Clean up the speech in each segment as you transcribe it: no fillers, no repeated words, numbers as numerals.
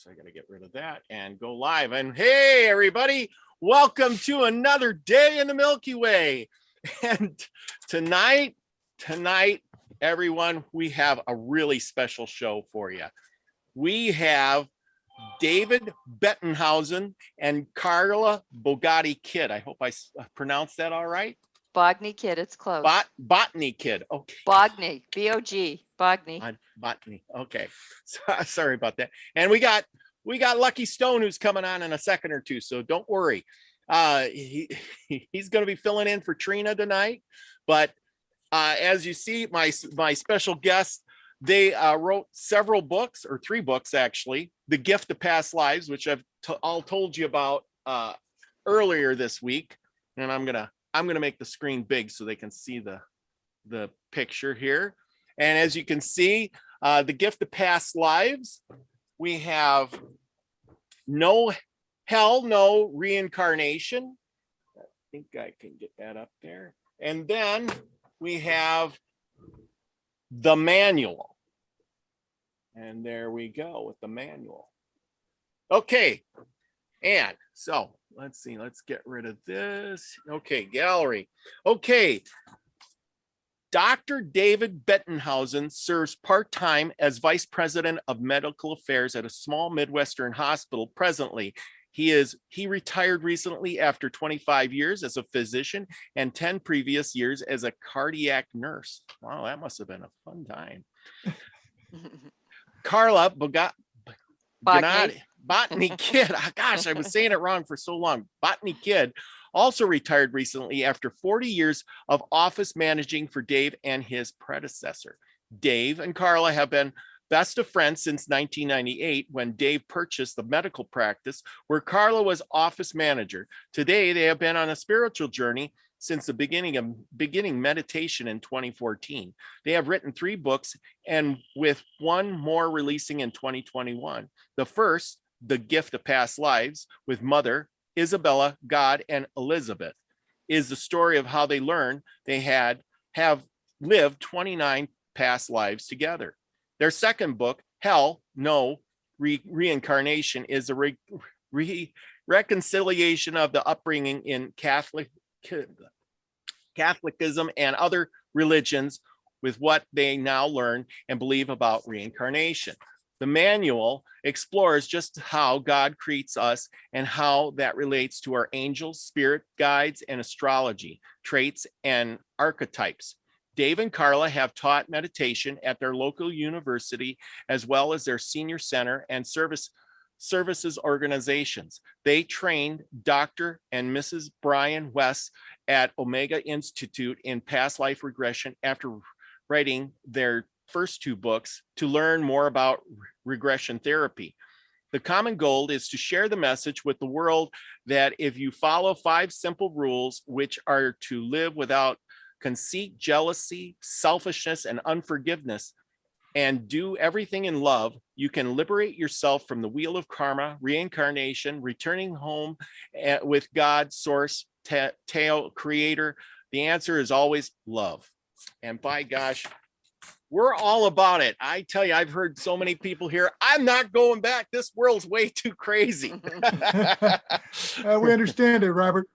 course, I got to get rid of that and go live. And hey, everybody, welcome to another day in the Milky Way. And tonight, everyone, we have a really special show for you. We have David Bettenhausen and Carla Bogni-Kidd. I hope I pronounced that all right. Bogni-Kidd, it's close. Botany-Kidd. Okay. Bogni, B-O-G, Bogni. Botany. Okay. Sorry about that. And we got Lucky Stone who's coming on in a second or two, so don't worry. He's going to be filling in for Trina tonight. But as you see, my special guest, they wrote several books, or 3 books actually. The Gift of Past Lives, which I've all told you about earlier this week, and I'm gonna make the screen big so they can see the picture here. And as you can see, The Gift of Past Lives, we have No Hell, No Reincarnation. I think I can get that up there. And then we have the manual. And there we go with the manual. Okay. And so let's see, let's get rid of this. Okay, gallery. Okay. Dr. David Bettenhausen serves part-time as Vice President of Medical Affairs at a small Midwestern hospital presently. He retired recently after 25 years as a physician and 10 previous years as a cardiac nurse. Wow, that must have been a fun time. Carla Bogni-Kidd. Gosh, I was saying it wrong for so long. Bogni-Kidd also retired recently after 40 years of office managing for Dave and his predecessor. Dave and Carla have been best of friends since 1998 when Dave purchased the medical practice where Carla was office manager. Today, they have been on a spiritual journey since the beginning meditation in 2014. They have written 3 books and with 1 more releasing in 2021. The first, The Gift of Past Lives, with Mother, Isabella, God, and Elizabeth, is the story of how they learned they have lived 29 past lives together. Their second book, Hell, No Reincarnation, is a reconciliation of the upbringing in Catholicism and other religions with what they now learn and believe about reincarnation. The manual explores just how God creates us and how that relates to our angels, spirit guides, and astrology, traits, and archetypes. Dave and Carla have taught meditation at their local university, as well as their senior center and services organizations. They trained Dr. and Mrs. Brian West at Omega Institute in past life regression after writing their first 2 books to learn more about regression therapy. The common goal is to share the message with the world that if you follow 5 simple rules, which are to live without conceit, jealousy, selfishness, and unforgiveness, and do everything in love, you can liberate yourself from the wheel of karma, reincarnation, returning home with God, source, Tao, creator. The answer is always love. And by gosh, we're all about it. I tell you, I've heard so many people here, I'm not going back. This world's way too crazy. We understand it, Robert.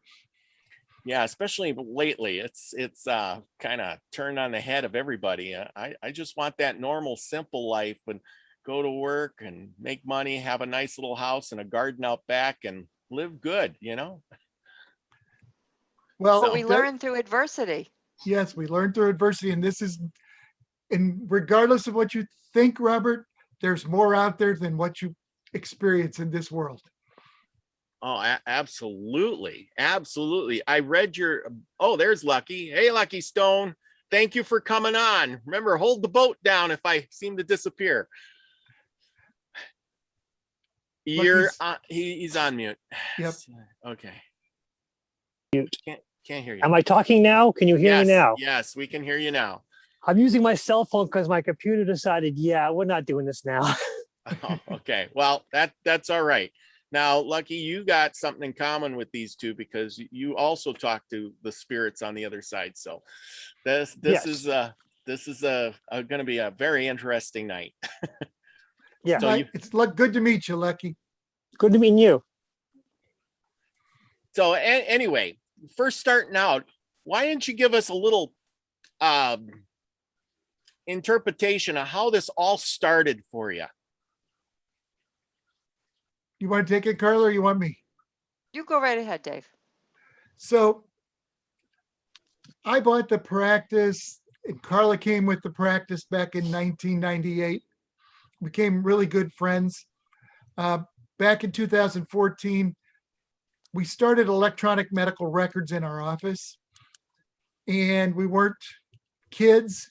Yeah, especially lately, it's kind of turned on the head of everybody. I just want that normal, simple life and go to work and make money, have a nice little house and a garden out back and live good, you know? Well, But we learn through adversity. Yes, we learn through adversity. And regardless of what you think, Robert, there's more out there than what you experience in this world. Oh, absolutely. Absolutely. I read there's Lucky. Hey, Lucky Stone. Thank you for coming on. Remember, hold the boat down if I seem to disappear. He's on mute. Yep. Okay. Mute. Can't hear you. Am I talking now? Can you hear me now? Yes, we can hear you now. I'm using my cell phone because my computer decided, yeah, we're not doing this now. Oh, okay. Well, that's all right. Now, Lucky, you got something in common with these 2 because you also talk to the spirits on the other side. So this Yes. is going to be a very interesting night. Yeah. So It's good to meet you, Lucky. Good to meet you. So anyway, first starting out, why didn't you give us a little interpretation of how this all started for you? You want to take it, Carla, or you want me? You go right ahead, Dave. So I bought the practice, and Carla came with the practice back in 1998. Became really good friends. Back in 2014, we started electronic medical records in our office, and we weren't kids.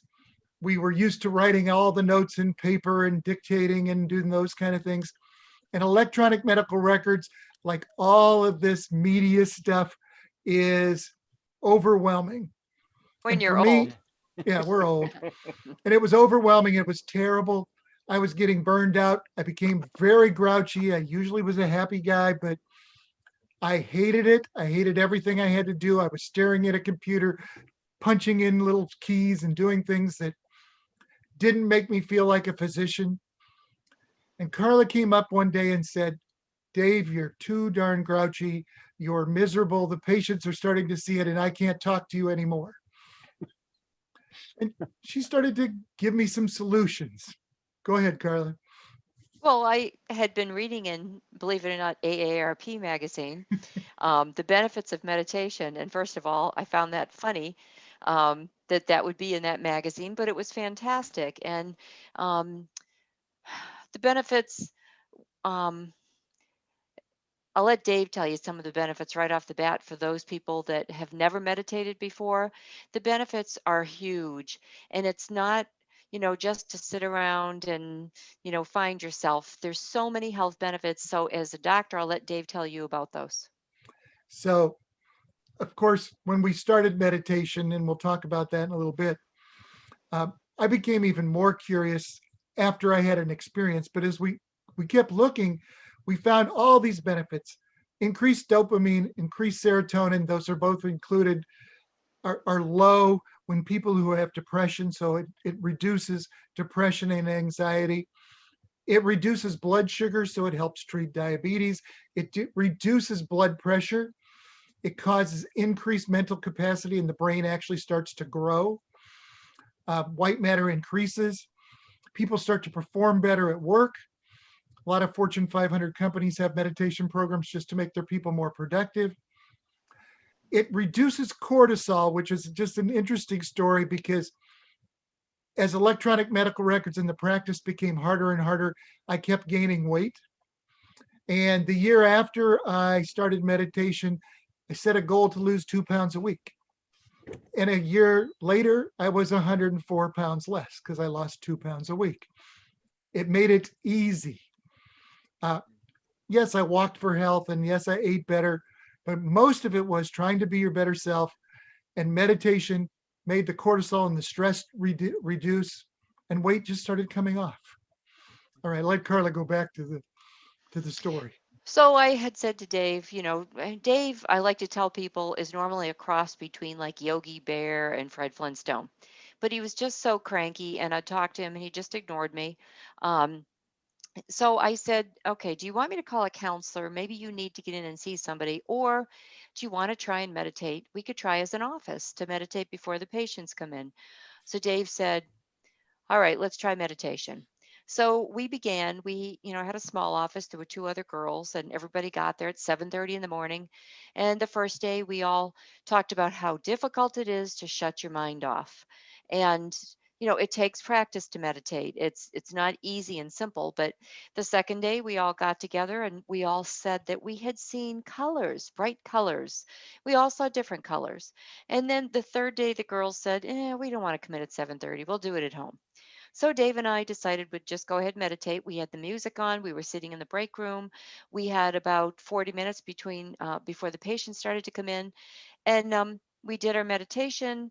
We were used to writing all the notes in paper and dictating and doing those kind of things. And electronic medical records, like all of this media stuff, is overwhelming. When And you're for me, old. yeah, we're old. And it was overwhelming. It was terrible. I was getting burned out. I became very grouchy. I usually was a happy guy, but I hated it. I hated everything I had to do. I was staring at a computer, punching in little keys and doing things that didn't make me feel like a physician. And Carla came up one day and said, Dave, you're too darn grouchy. You're miserable. The patients are starting to see it, and I can't talk to you anymore. And she started to give me some solutions. Go ahead, Carla. Well, I had been reading in, believe it or not, AARP magazine, the benefits of meditation. And first of all, I found that funny that would be in that magazine, but it was fantastic. And um, the benefits, um, I'll let Dave tell you some of the benefits right off the bat for those people that have never meditated before. The benefits are huge, and it's not, just to sit around and, find yourself. There's so many health benefits. So as a doctor, I'll let Dave tell you about those. So, of course, when we started meditation, and we'll talk about that in a little bit, I became even more curious after I had an experience. But as we kept looking, we found all these benefits: increased dopamine, increased serotonin. Those are both included, are low when people who have depression. So it reduces depression and anxiety. It reduces blood sugar, so it helps treat diabetes. It reduces blood pressure. It causes increased mental capacity, and the brain actually starts to grow. White matter increases. People start to perform better at work. A lot of Fortune 500 companies have meditation programs just to make their people more productive. It reduces cortisol, which is just an interesting story, because as electronic medical records in the practice became harder and harder, I kept gaining weight. And the year after I started meditation, I set a goal to lose 2 pounds a week. And a year later, I was 104 pounds less because I lost 2 pounds a week. It made it easy. Yes, I walked for health, and yes, I ate better, but most of it was trying to be your better self. And meditation made the cortisol and the stress reduce, and weight just started coming off. All right, let Carla go back to the story. So I had said to Dave, Dave, I like to tell people, is normally a cross between like Yogi Bear and Fred Flintstone. But he was just so cranky, and I talked to him and he just ignored me. So I said, okay, do you want me to call a counselor? Maybe you need to get in and see somebody, or do you want to try and meditate? We could try as an office to meditate before the patients come in. So Dave said, all right, let's try meditation. So we began, we, had a small office. There were two other girls, and everybody got there at 7:30 in the morning. And the first day we all talked about how difficult it is to shut your mind off. And it takes practice to meditate. It's not easy and simple, but the second day we all got together and we all said that we had seen colors, bright colors. We all saw different colors. And then the third day the girls said, we don't want to commit at 7:30. We'll do it at home. So Dave and I decided we'd just go ahead and meditate. We had the music on. We were sitting in the break room. We had about 40 minutes before the patients started to come in, and we did our meditation.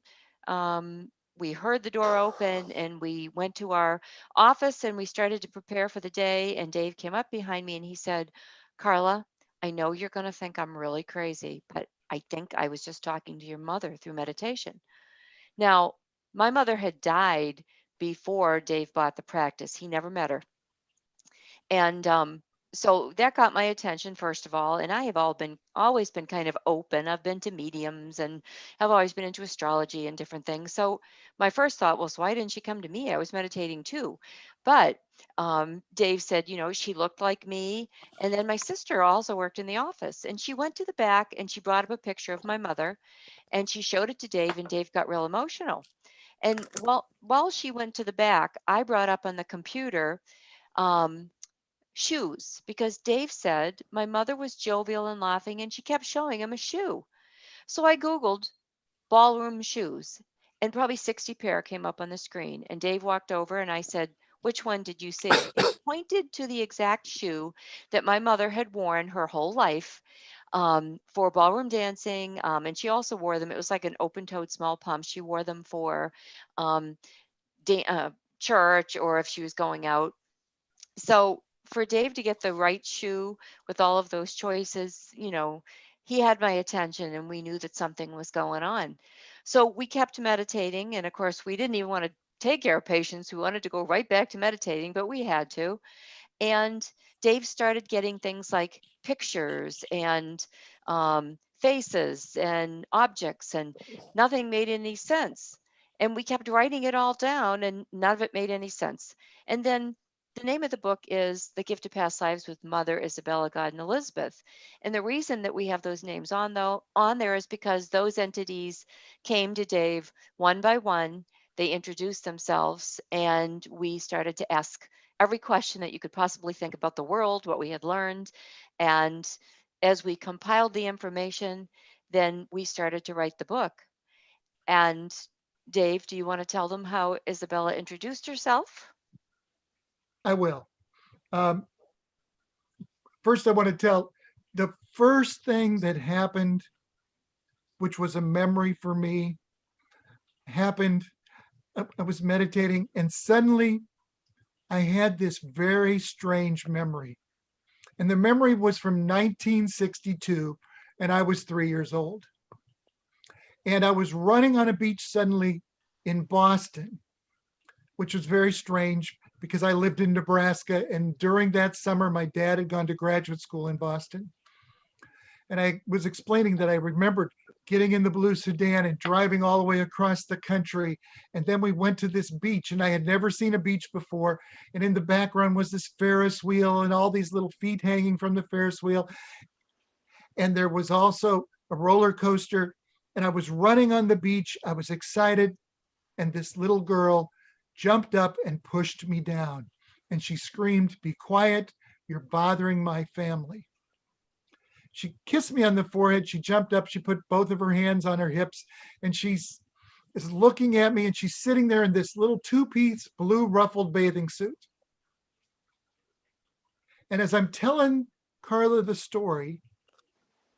We heard the door open, and we went to our office, and we started to prepare for the day. And Dave came up behind me, and he said, "Carla, I know you're going to think I'm really crazy, but I think I was just talking to your mother through meditation." Now, my mother had died before Dave bought the practice. He never met her. And so that got my attention, first of all. And I have always been kind of open. I've been to mediums and have always been into astrology and different things. So my first thought was, why didn't she come to me? I was meditating too. But Dave said, she looked like me. And then my sister also worked in the office, and she went to the back and she brought up a picture of my mother, and she showed it to Dave, and Dave got real emotional. And while she went to the back, I brought up on the computer um, shoes, because Dave said my mother was jovial and laughing and she kept showing him a shoe. So I Googled ballroom shoes, and probably 60 pair came up on the screen. And Dave walked over and I said, "Which one did you see?" And he pointed to the exact shoe that my mother had worn her whole life for ballroom dancing. And she also wore them. It was like an open toed small pump. She wore them for um, church, or if she was going out. So for Dave to get the right shoe with all of those choices, he had my attention, and we knew that something was going on. So we kept meditating. And of course, we didn't even want to take care of patients. We wanted to go right back to meditating, but we had to. And Dave started getting things like pictures and faces and objects, and nothing made any sense. And we kept writing it all down, and none of it made any sense. And then the name of the book is The Gift of Past Lives with Mother, Isabella, God, and Elizabeth. And the reason that we have those names on there is because those entities came to Dave one by one. They introduced themselves, and we started to ask every question that you could possibly think about the world, what we had learned. And as we compiled the information, then we started to write the book. And Dave, do you want to tell them how Isabella introduced herself? I will. Um, First, I want to tell the first thing that happened, which was a memory for me, happened. I was meditating, and suddenly I had this very strange memory. And the memory was from 1962, and I was 3 years old. And I was running on a beach suddenly in Boston, which was very strange because I lived in Nebraska. And during that summer, my dad had gone to graduate school in Boston. And I was explaining that I remembered getting in the blue sedan and driving all the way across the country. And then we went to this beach, and I had never seen a beach before. And in the background was this Ferris wheel and all these little feet hanging from the Ferris wheel. And there was also a roller coaster. And I was running on the beach. I was excited. And this little girl jumped up and pushed me down. And she screamed, "Be quiet, you're bothering my family." She kissed me on the forehead. She jumped up. She put both of her hands on her hips, and she's is looking at me, and she's sitting there in this little two-piece blue ruffled bathing suit. And as I'm telling Carla the story,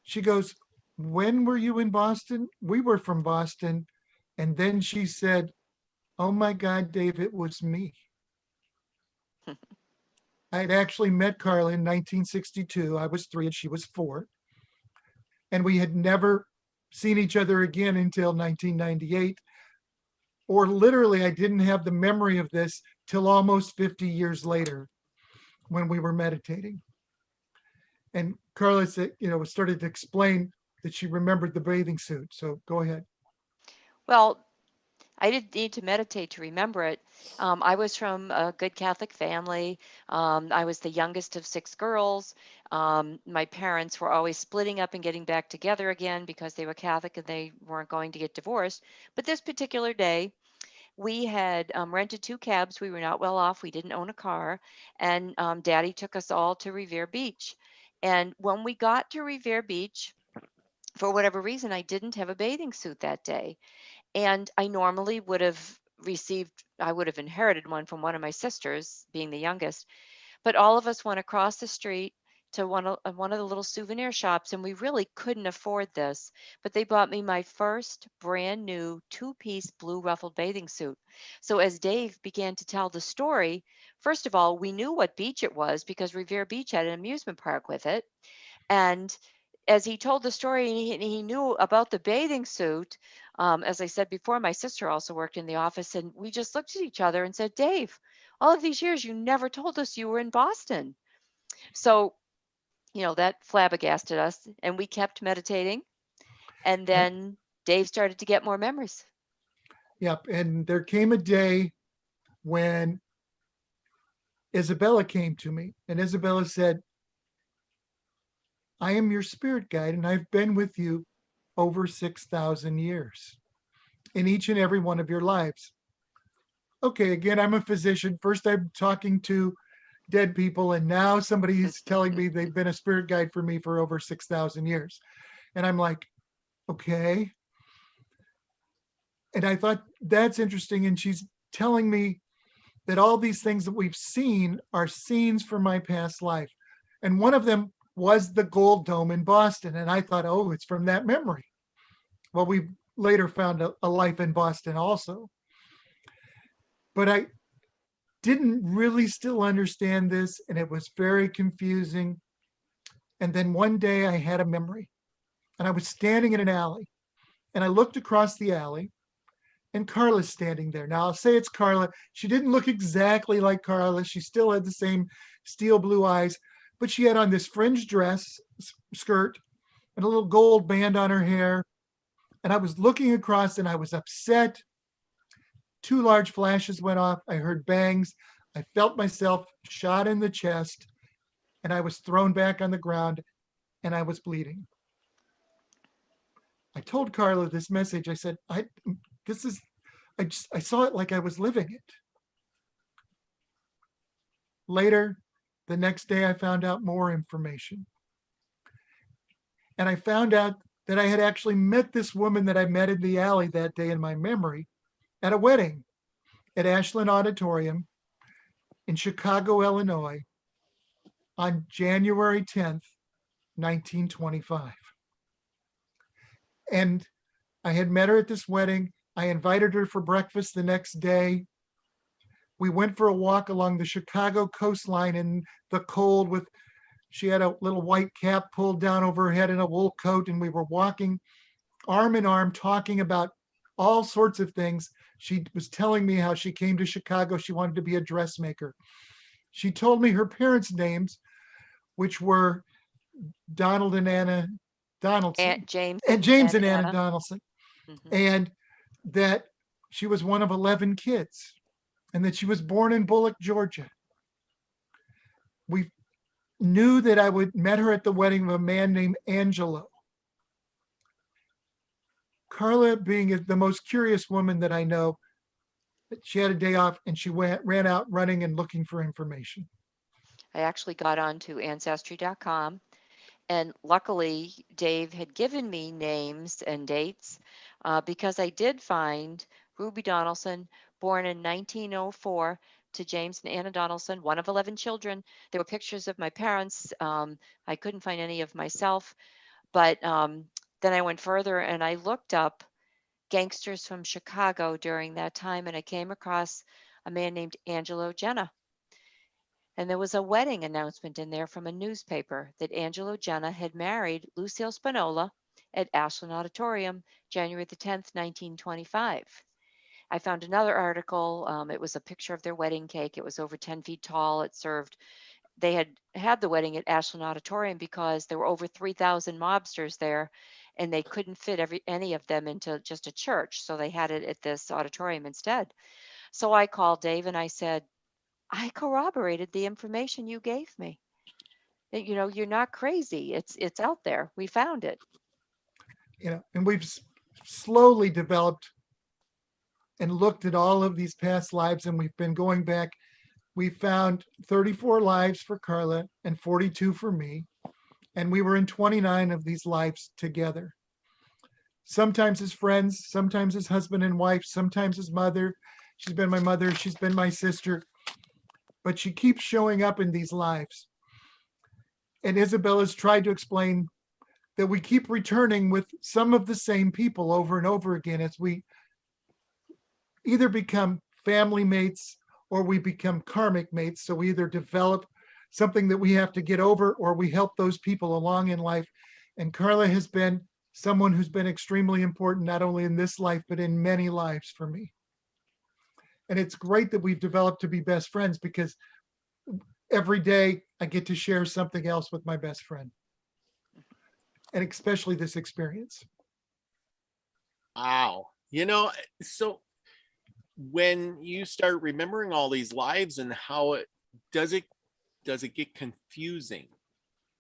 she goes, "When were you in Boston?" "We were from Boston." And then she said, "Oh my God, Dave, it was me." I had actually met Carla in 1962. I was 3 and she was 4. And we had never seen each other again until 1998. Or literally, I didn't have the memory of this till almost 50 years later when we were meditating. And Carla said, started to explain that she remembered the bathing suit. So go ahead. Well, I didn't need to meditate to remember it. I was from a good Catholic family. I was the youngest of 6 girls. My parents were always splitting up and getting back together again because they were Catholic and they weren't going to get divorced. But this particular day, we had rented 2 cabs. We were not well off. We didn't own a car. And Daddy took us all to Revere Beach. And when we got to Revere Beach, for whatever reason, I didn't have a bathing suit that day. And I normally would have I would have inherited one from one of my sisters, being the youngest. But all of us went across the street to one of the little souvenir shops, and we really couldn't afford this. But they bought me my first brand new 2-piece blue ruffled bathing suit. So as Dave began to tell the story, first of all, we knew what beach it was because Revere Beach had an amusement park with it. And as he told the story, and he knew about the bathing suit, as I said before, my sister also worked in the office, and we just looked at each other and said, "Dave, all of these years, you never told us you were in Boston. So, that flabbergasted us, and we kept meditating. And then Dave started to get more memories. Yep. And there came a day when Isabella came to me, and Isabella said, I am your spirit guide, and I've been with you over 6,000 years in each and every one of your lives. Okay, again, I'm a physician. First, I'm talking to dead people, and now somebody is telling me they've been a spirit guide for me for over 6,000 years. And I'm like, okay. And I thought, that's interesting. And she's telling me that all these things that we've seen are scenes from my past life. And one of them was the Gold Dome in Boston. And I thought, oh, it's from that memory. Well, we later found a life in Boston also. But I didn't really still understand this, and it was very confusing. And then one day I had a memory, and I was standing in an alley, and I looked across the alley, and Carla's standing there. Now I'll say it's Carla. She didn't look exactly like Carla. She still had the same steel blue eyes, but she had on this fringed dress, skirt, and a little gold band on her hair. And I was looking across, and I was upset. 2 large flashes went off. I heard bangs. I felt myself shot in the chest, and I was thrown back on the ground, and I was bleeding. I told Carla this message. I said, I saw it like I was living it. Later, the next day, I found out more information. And I found out that I had actually met this woman that I met in the alley that day in my memory at a wedding at Ashland Auditorium in Chicago, Illinois on January 10th, 1925. And I had met her at this wedding. I invited her for breakfast the next day. We went for a walk along the Chicago coastline in the cold she had a little white cap pulled down over her head and a wool coat, and we were walking arm in arm, talking about all sorts of things. She was telling me how she came to Chicago. She wanted to be a dressmaker. She told me her parents' names, which were Donald and Anna Donaldson. James and Anna Donaldson. Mm-hmm. And that she was one of 11 kids, and that she was born in Bullock, Georgia. We knew that I would met her at the wedding of a man named Angelo. Carla, being the most curious woman that I know, she had a day off, and she ran out running and looking for information. I actually got onto Ancestry.com, and luckily Dave had given me names and dates because I did find Ruby Donaldson, born in 1904 to James and Anna Donaldson, one of 11 children. There were pictures of my parents. I couldn't find any of myself, but then I went further and I looked up gangsters from Chicago during that time, and I came across a man named Angelo Genna. And there was a wedding announcement in there from a newspaper that Angelo Genna had married Lucille Spinola at Ashland Auditorium, January the 10th, 1925. I found another article. It was a picture of their wedding cake. It was over 10 feet tall. They had the wedding at Ashland Auditorium because there were over 3,000 mobsters there, and they couldn't fit any of them into just a church. So they had it at this auditorium instead. So I called Dave and I said, I corroborated the information you gave me. You're not crazy. It's out there. We found it. And we've slowly developed and looked at all of these past lives, and we've been going back. We found 34 lives for Carla and 42 for me, and we were in 29 of these lives together. Sometimes as friends, sometimes as husband and wife, sometimes as mother. She's been my mother, she's been my sister, but she keeps showing up in these lives. And Isabella's tried to explain that we keep returning with some of the same people over and over again as we either become family mates or we become karmic mates. So we either develop something that we have to get over, or we help those people along in life. And Carla has been someone who's been extremely important, not only in this life, but in many lives for me. And it's great that we've developed to be best friends, because every day I get to share something else with my best friend. And especially this experience. Wow. You know, so when you start remembering all these lives and how it get confusing?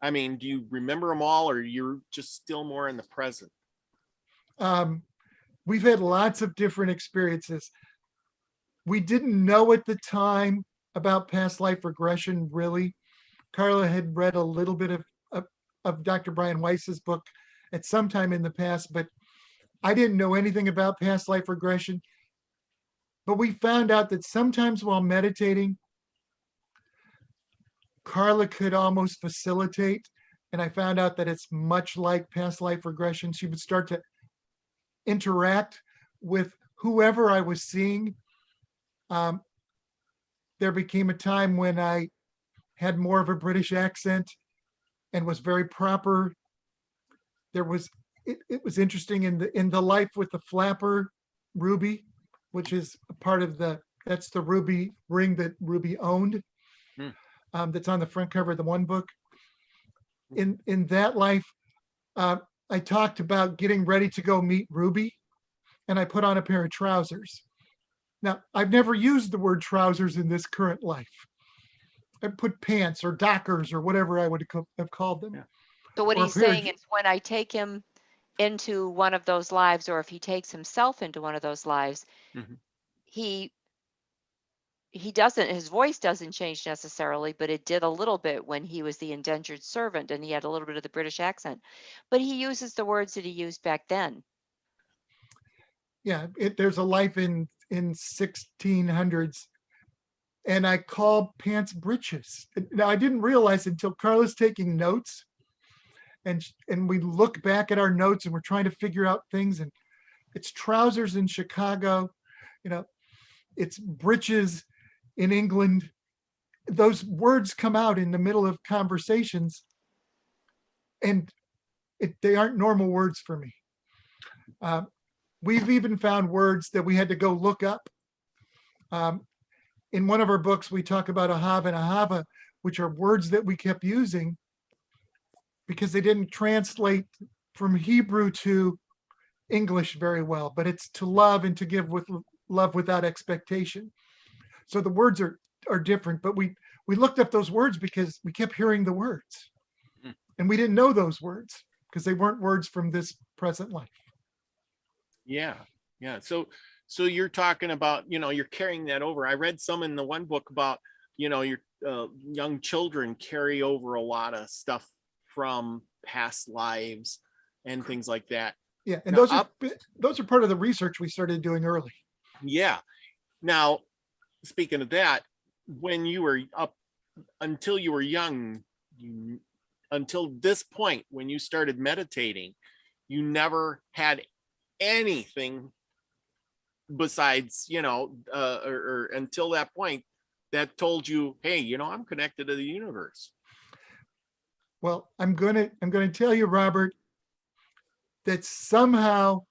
I mean, do you remember them all, or you're just still more in the present? We've had lots of different experiences. We didn't know at the time about past life regression, really. Carla had read a little bit of Dr. Brian Weiss's book at some time in the past, but I didn't know anything about past life regression. But we found out that sometimes while meditating, Carla could almost facilitate. And I found out that it's much like past life regression. She would start to interact with whoever I was seeing. There became a time when I had more of a British accent and was very proper. There was, it was interesting in the life with the flapper, Ruby, which is a part of that's the Ruby ring that Ruby owned. That's on the front cover of the one book. In that life, I talked about getting ready to go meet Ruby, and I put on a pair of trousers. Now, I've never used the word trousers in this current life. I put pants or dockers or whatever I would have called them. Yeah. So what Or a he's pair of saying is, when I take him into one of those lives, or if he takes himself into one of those lives, he doesn't, his voice doesn't change necessarily, but it did a little bit when he was the indentured servant and he had a little bit of the British accent, but he uses the words that he used back then. Yeah, there's a life in 1600s, and I call pants breeches. Now, I didn't realize until Carla's taking notes, and we look back at our notes and we're trying to figure out things, and it's trousers in Chicago, it's breeches in England. Those words come out in the middle of conversations, and they aren't normal words for me. We've even found words that we had to go look up. In one of our books, we talk about ahava and ahava, which are words that we kept using because they didn't translate from Hebrew to English very well, but it's to love and to give with love without expectation. So the words are different, but we looked up those words because we kept hearing the words, and we didn't know those words because they weren't words from this present life. Yeah. So you're talking about, you're carrying that over. I read some in the one book about, your young children carry over a lot of stuff from past lives and things like that. Yeah, and now, those are part of the research we started doing early. Yeah. Now, speaking of that, when you were up until you were young, until this point when you started meditating, you never had anything besides, or until that point that told you, hey, I'm connected to the universe. Well, I'm going to tell you, Robert, that somehow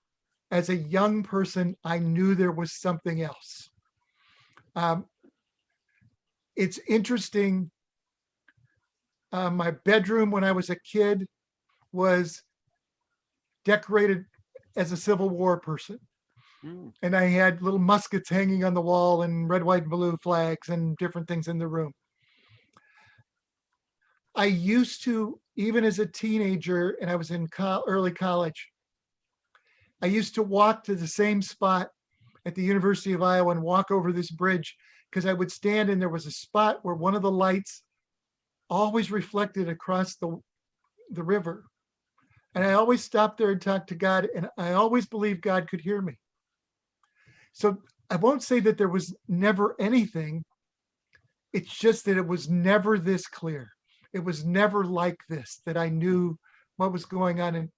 as a young person, I knew there was something else. It's interesting. My bedroom when I was a kid was decorated as a Civil War person. And I had little muskets hanging on the wall and red, white, and blue flags and different things in the room. I used to, even as a teenager, and I was in early college, I used to walk to the same spot at the University of Iowa and walk over this bridge, because I would stand and there was a spot where one of the lights always reflected across the river. And I always stopped there and talked to God, and I always believed God could hear me. So I won't say that there was never anything. It's just that it was never this clear. It was never like this, that I knew what was going on. And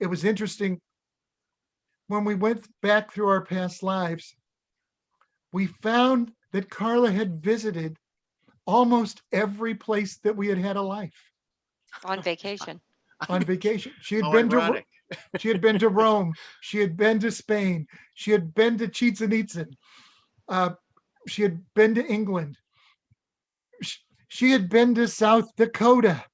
it was interesting. When we went back through our past lives, we found that Carla had visited almost every place that we had had a life. On vacation. On vacation. She had She had been to Rome. She had been to Spain. She had been to Chichen Itza. She had been to England. She had been to South Dakota.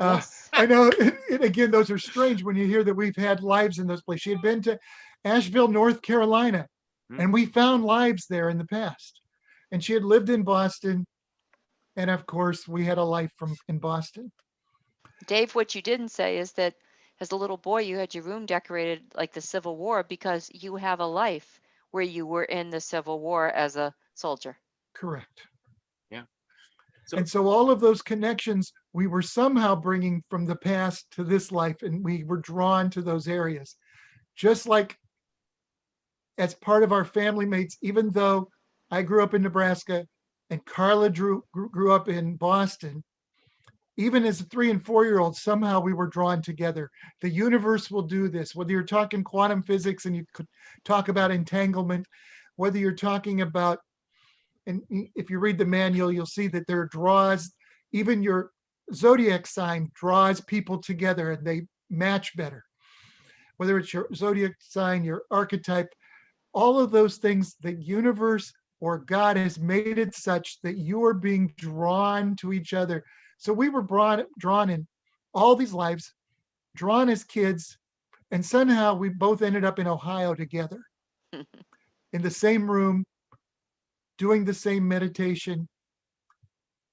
Yes. I know, and again, those are strange when you hear that we've had lives in those places. She had been to Asheville, North Carolina, and we found lives there in the past. And she had lived in Boston. And of course, we had a life in Boston. Dave, what you didn't say is that as a little boy, you had your room decorated like the Civil War because you have a life where you were in the Civil War as a soldier. Correct. Yeah. And so all of those connections we were somehow bringing from the past to this life, and we were drawn to those areas. Just like as part of our family mates, even though I grew up in Nebraska and Carla grew up in Boston, even as a 3 and 4-year-old, somehow we were drawn together. The universe will do this, whether you're talking quantum physics and you could talk about entanglement, whether you're talking about, and if you read the manual, you'll see that there are draws, even your zodiac sign draws people together and they match better. Whether it's your zodiac sign, your archetype, all of those things, the universe or God has made it such that you are being drawn to each other. So we were drawn in all these lives, drawn as kids, and somehow we both ended up in Ohio together in the same room, doing the same meditation.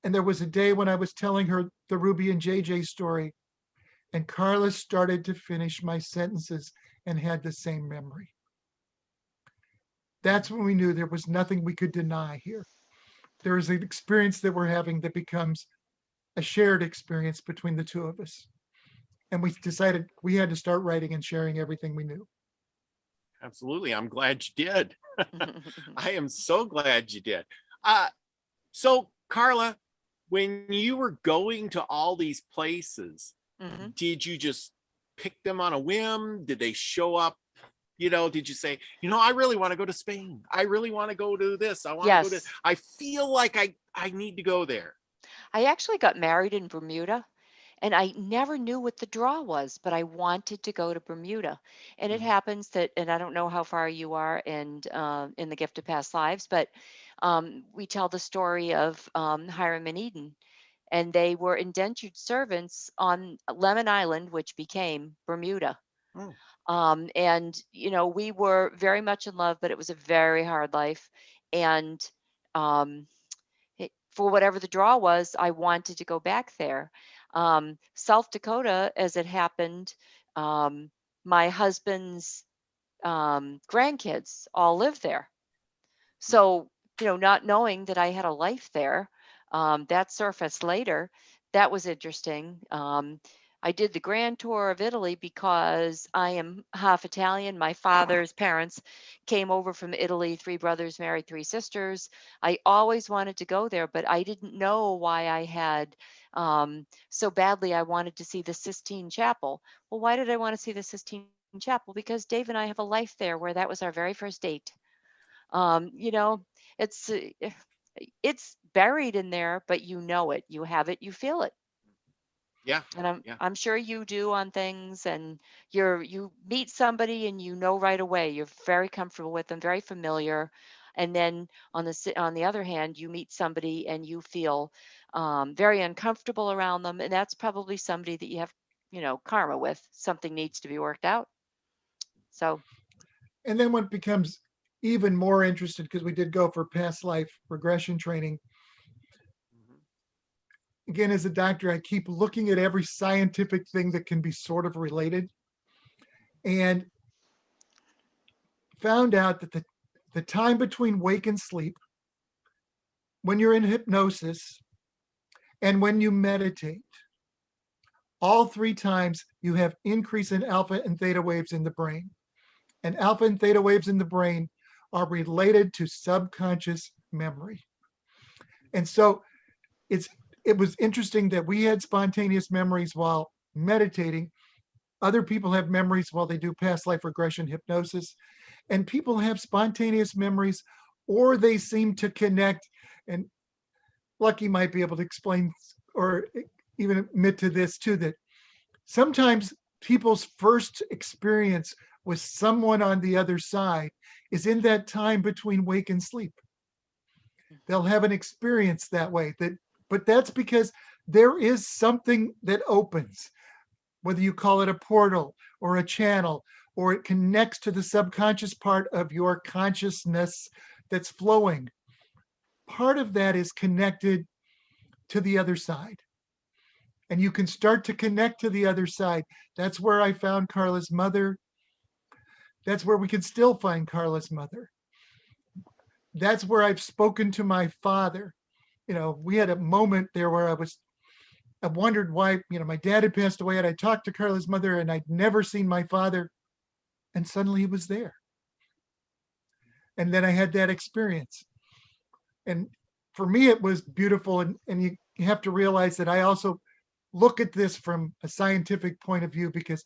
And there was a day when I was telling her the Ruby and JJ story, and Carla started to finish my sentences and had the same memory. That's when we knew there was nothing we could deny here. There is an experience that we're having that becomes a shared experience between the two of us. And we decided we had to start writing and sharing everything we knew. Absolutely. I'm glad you did. I am so glad you did. So Carla, when you were going to all these places, did you just pick them on a whim? Did they show up? Did you say, I really want to go to Spain. I really want to go to this. I want to go to, I feel like I need to go there. I actually got married in Bermuda, and I never knew what the draw was, but I wanted to go to Bermuda. And it happens that, and I don't know how far you are in the Gift of Past Lives, but we tell the story of Hiram and Eden, and they were indentured servants on Lemon Island, which became Bermuda. And we were very much in love, but it was a very hard life. And for whatever the draw was, I wanted to go back there. South Dakota, as it happened, my husband's grandkids all lived there. So, not knowing that I had a life there, that surfaced later. That was interesting. I did the grand tour of Italy because I am half Italian. My father's parents came over from Italy, 3 brothers married 3 sisters. I always wanted to go there, but I didn't know why I had so badly. I wanted to see the Sistine Chapel. Well, why did I want to see the Sistine Chapel? Because Dave and I have a life there where that was our very first date. It's buried in there, but it, you have it, you feel it. Yeah. And I'm sure you do on things, and you meet somebody and right away, you're very comfortable with them, very familiar. And then on the other hand, you meet somebody and you feel very uncomfortable around them. And that's probably somebody that you have, karma with. Something needs to be worked out. So. And then what becomes even more interested, because we did go for past life regression training. Again, as a doctor, I keep looking at every scientific thing that can be sort of related, and found out that the time between wake and sleep, when you're in hypnosis and when you meditate, all 3 times you have increase in alpha and theta waves in the brain. And alpha and theta waves in the brain are related to subconscious memory. And so it was interesting that we had spontaneous memories while meditating. Other people have memories while they do past life regression hypnosis, and people have spontaneous memories, or they seem to connect. And Lucky might be able to explain or even admit to this too, that sometimes people's first experience with someone on the other side is in that time between wake and sleep. They'll have an experience that way. But that's because there is something that opens, whether you call it a portal or a channel, or it connects to the subconscious part of your consciousness that's flowing. Part of that is connected to the other side. And you can start to connect to the other side. That's where I found Carla's mother. That's where we can still find Carla's mother. That's where I've spoken to my father. We had a moment there where I wondered why, my dad had passed away, and I talked to Carla's mother, and I'd never seen my father, and suddenly he was there. And then I had that experience. And for me, it was beautiful. And you have to realize that I also look at this from a scientific point of view, because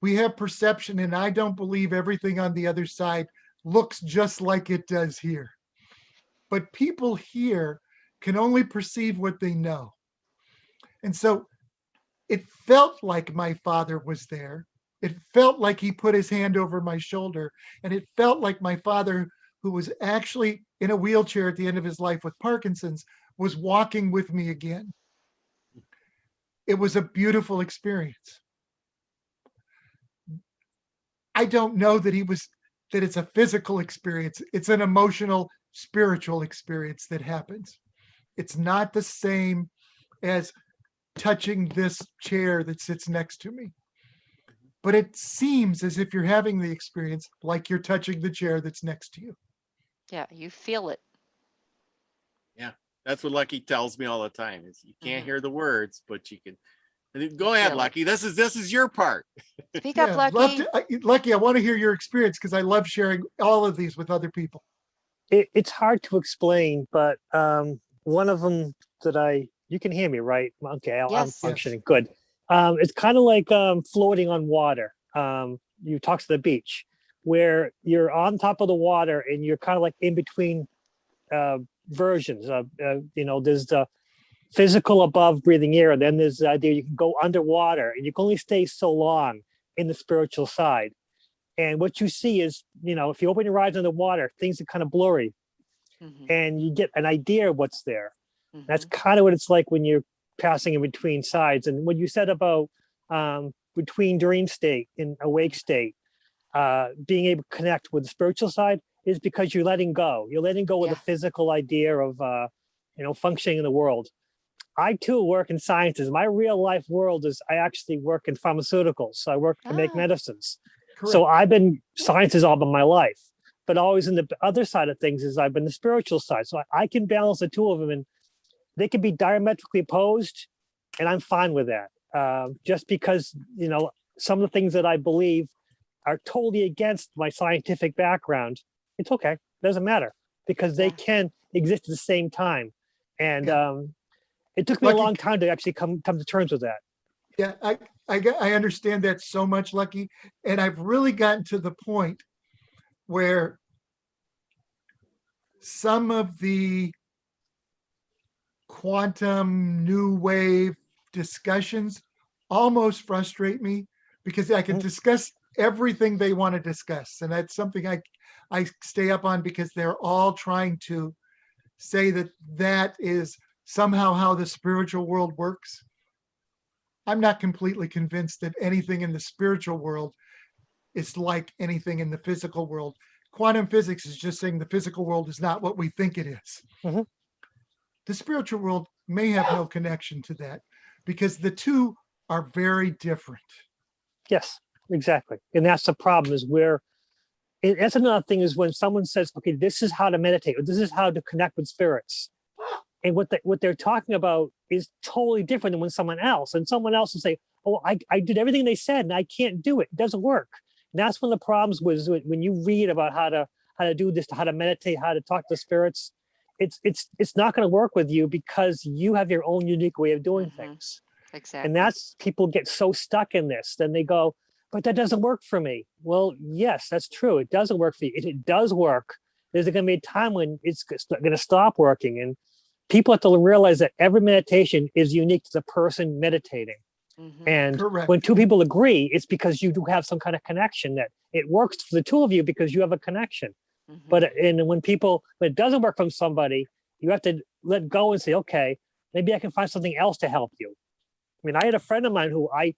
we have perception, and I don't believe everything on the other side looks just like it does here. But people here can only perceive what they know. And so it felt like my father was there. It felt like he put his hand over my shoulder. And it felt like my father, who was actually in a wheelchair at the end of his life with Parkinson's, was walking with me again. It was a beautiful experience. I don't know that it's a physical experience. It's an emotional, spiritual experience that happens. It's not the same as touching this chair that sits next to me. But it seems as if you're having the experience like you're touching the chair that's next to you. Yeah, you feel it. Yeah, that's what Lucky tells me all the time. Is you can't hear the words, but you can. Go You ahead, feel it. Lucky. This is your part. Speak up, Yeah, Lucky. Lucky, I want to hear your experience, because I love sharing all of these with other people. It's hard to explain, but one of them that you can hear me, right? Okay, I'm Yes. functioning good. It's kind of like floating on water. You talk to the beach, where you're on top of the water and you're kind of like in between versions of, there's the physical above breathing air, and then there's the idea you can go underwater, and you can only stay so long in the spiritual side. And what you see is, if you open your eyes underwater, things are kind of blurry, and you get an idea of what's there. That's kind of what it's like when you're passing in between sides. And what you said about between dream state and awake state, being able to connect with the spiritual side is because you're letting go. You're letting go of the physical idea of, functioning in the world. I too work in sciences. My real life world is I actually work in pharmaceuticals. So I work to make medicines. Correct. So I've been sciences all my life, but always in the other side of things is I've been the spiritual side. So I can balance the two of them, and they can be diametrically opposed, and I'm fine with that. Just because, some of the things that I believe are totally against my scientific background, it's okay. Doesn't matter, because they can exist at the same time. And it took me a long time to actually come to terms with that. Yeah, I understand that so much, Lucky. And I've really gotten to the point where some of the quantum new wave discussions almost frustrate me, because I can discuss everything they want to discuss. And that's something I stay up on, because they're all trying to say that is somehow how the spiritual world works. I'm not completely convinced that anything in the spiritual world is like anything in the physical world. Quantum physics is just saying the physical world is not what we think it is. The spiritual world may have no connection to that, because the two are very different. Yes, exactly. And that's the problem, is where, and that's another thing, is when someone says, okay, this is how to meditate, or this is how to connect with spirits. And what they're talking about is totally different than when someone else will say, oh, I did everything they said and I can't do it. It doesn't work. And that's one of the problems was when you read about how to do this, how to meditate, how to talk to spirits, it's not going to work with you, because you have your own unique way of doing things. Exactly. And that's, people get so stuck in this, then they go, but that doesn't work for me. Well, yes, that's true. It doesn't work for you. It does work. There's going to be a time when it's going to stop working. And people have to realize that every meditation is unique to the person meditating. And Correct. when two people agree, it's because you do have some kind of connection, that it works for the two of you because you have a connection. But when it doesn't work from somebody, you have to let go and say, okay, maybe I can find something else to help you. I mean, I had a friend of mine who I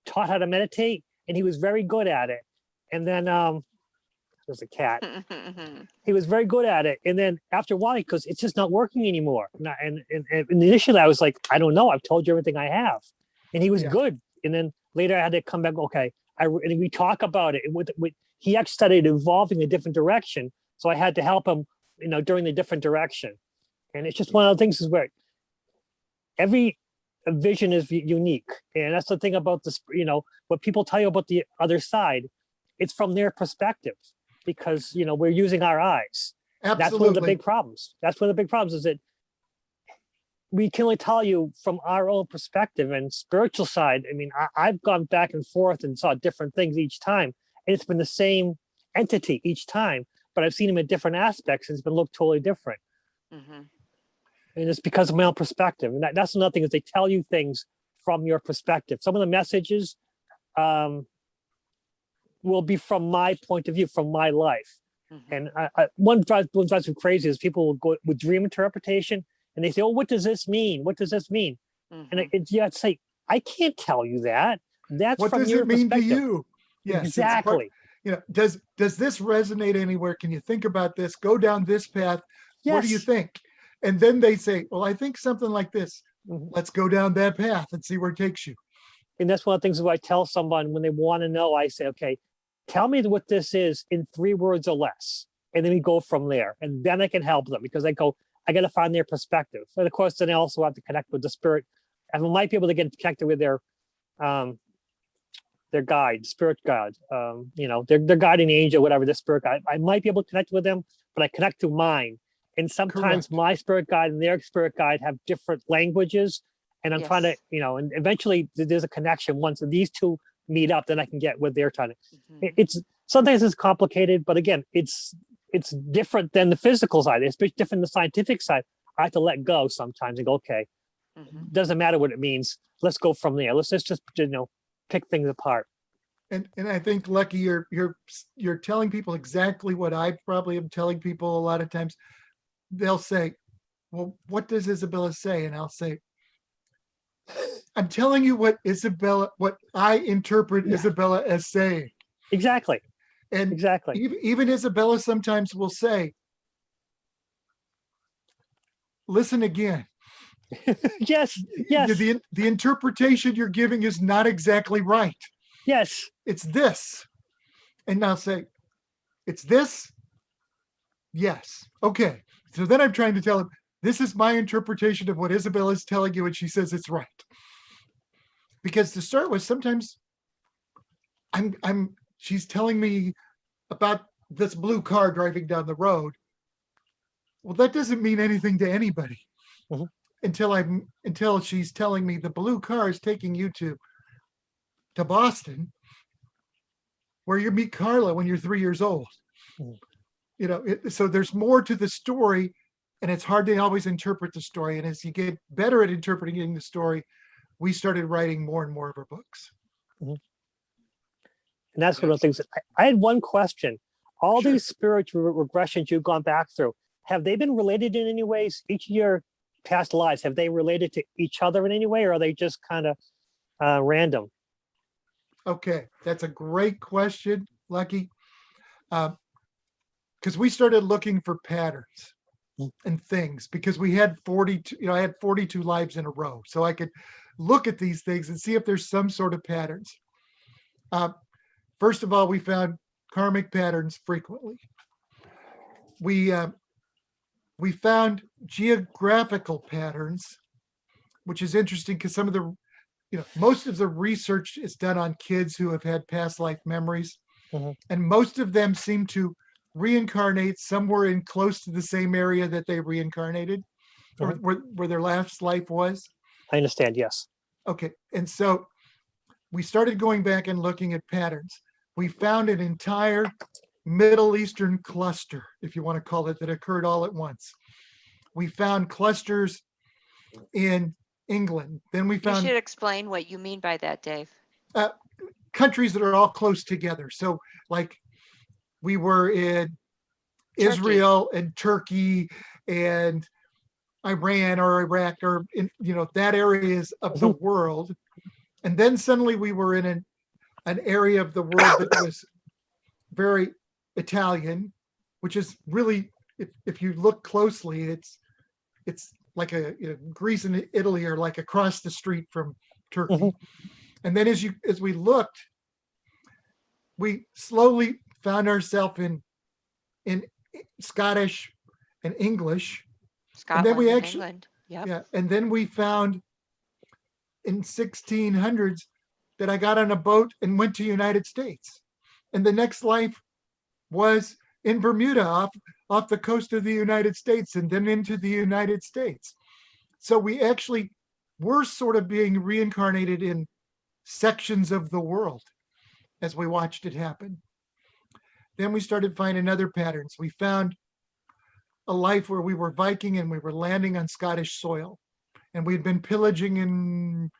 taught how to meditate, and he was very good at it. And then there's a cat. He was very good at it. And then after a while, because it's just not working anymore. And initially I was like, I don't know. I've told you everything I have. And he was good. And then later I had to come back, okay. And we talk about it. He actually started evolving a different direction. So I had to help him, during the different direction. And it's just one of the things is where every vision is unique. And that's the thing about this, what people tell you about the other side, it's from their perspective, because, we're using our eyes. Absolutely. That's one of the big problems. That's one of the big problems is that we can only tell you from our own perspective. And spiritual side, I mean, I've gone back and forth and saw different things each time. And it's been the same entity each time, but I've seen them in different aspects and it's been looked totally different. And it's because of my own perspective. And that's another thing is they tell you things from your perspective. Some of the messages will be from my point of view, from my life. And one drives me crazy is people will go with dream interpretation and they say, oh, what does this mean? What does this mean? And it's say, I can't tell you that. That's what from does your it mean perspective. to you? Yes, exactly. Does this resonate anywhere? Can you think about this? Go down this path. Yes. What do you think? And then they say, well, I think something like this. Let's go down that path and see where it takes you. And that's one of the things that I tell someone when they want to know, I say, okay, tell me what this is in 3 words or less. And then we go from there. And then I can help them because I got to find their perspective. And of course, then I also have to connect with the spirit. And we might be able to get connected with their guide, spirit guide, their guiding angel, whatever, the spirit guide. I might be able to connect with them, but I connect to mine. And sometimes my spirit guide and their spirit guide have different languages. And I'm trying to, and eventually there's a connection. Once these two meet up, then I can get what they're trying to. It's sometimes it's complicated, but again, it's different than the physical side. It's different than the scientific side. I have to let go sometimes and go, okay, doesn't matter what it means. Let's go from there. Let's just pick things apart. And I think, Lucky, you're telling people exactly what I probably am telling people a lot of times. They'll say, well, what does Isabella say? And I'll say, I'm telling you what I interpret Isabella as saying. Exactly. And exactly. Even Isabella sometimes will say, listen again. Yes. The interpretation you're giving is not exactly right. Yes. It's this. And I'll say, it's this? Yes. Okay. So then I'm trying to tell him, this is my interpretation of what Isabella is telling you, and she says it's right. Because to start with, sometimes she's telling me about this blue car driving down the road. Well, that doesn't mean anything to anybody until she's telling me the blue car is taking you to Boston, where you meet Carla when you're 3 years old. So there's more to the story, and it's hard to always interpret the story. And as you get better at interpreting the story, we started writing more and more of our books. And that's one of the things. I had one question. All these spiritual regressions you've gone back through, have they been related in any ways? Each of your past lives, have they related to each other in any way, or are they just kind of random? Okay, that's a great question, Lucky. Because we started looking for patterns and things, because we had 42, I had 42 lives in a row. So I could look at these things and see if there's some sort of patterns. First of all, we found karmic patterns frequently. We found geographical patterns, which is interesting because some of the, most of the research is done on kids who have had past life memories. And most of them seem to reincarnate somewhere in close to the same area that they reincarnated, or where their last life was. I understand, yes. Okay, and so we started going back and looking at patterns. We found an entire Middle Eastern cluster, if you want to call it, that occurred all at once. We found clusters in England. Then we found— You should explain what you mean by that, Dave. Countries that are all close together. So like we were in Israel and Turkey and Iran or Iraq or in, that areas of the world. And then suddenly we were in an area of the world that was very Italian, which is really, if you look closely, it's like Greece and Italy are like across the street from Turkey. And then as we looked, we slowly found ourselves in Scottish and English. Scotland and then we and actually, England. Yep. yeah, and then we found in 1600s that I got on a boat and went to United States. And the next life was in Bermuda off the coast of the United States and then into the United States. So we actually were sort of being reincarnated in sections of the world as we watched it happen. Then we started finding other patterns. We found a life where we were Viking and we were landing on Scottish soil. And we'd been pillaging and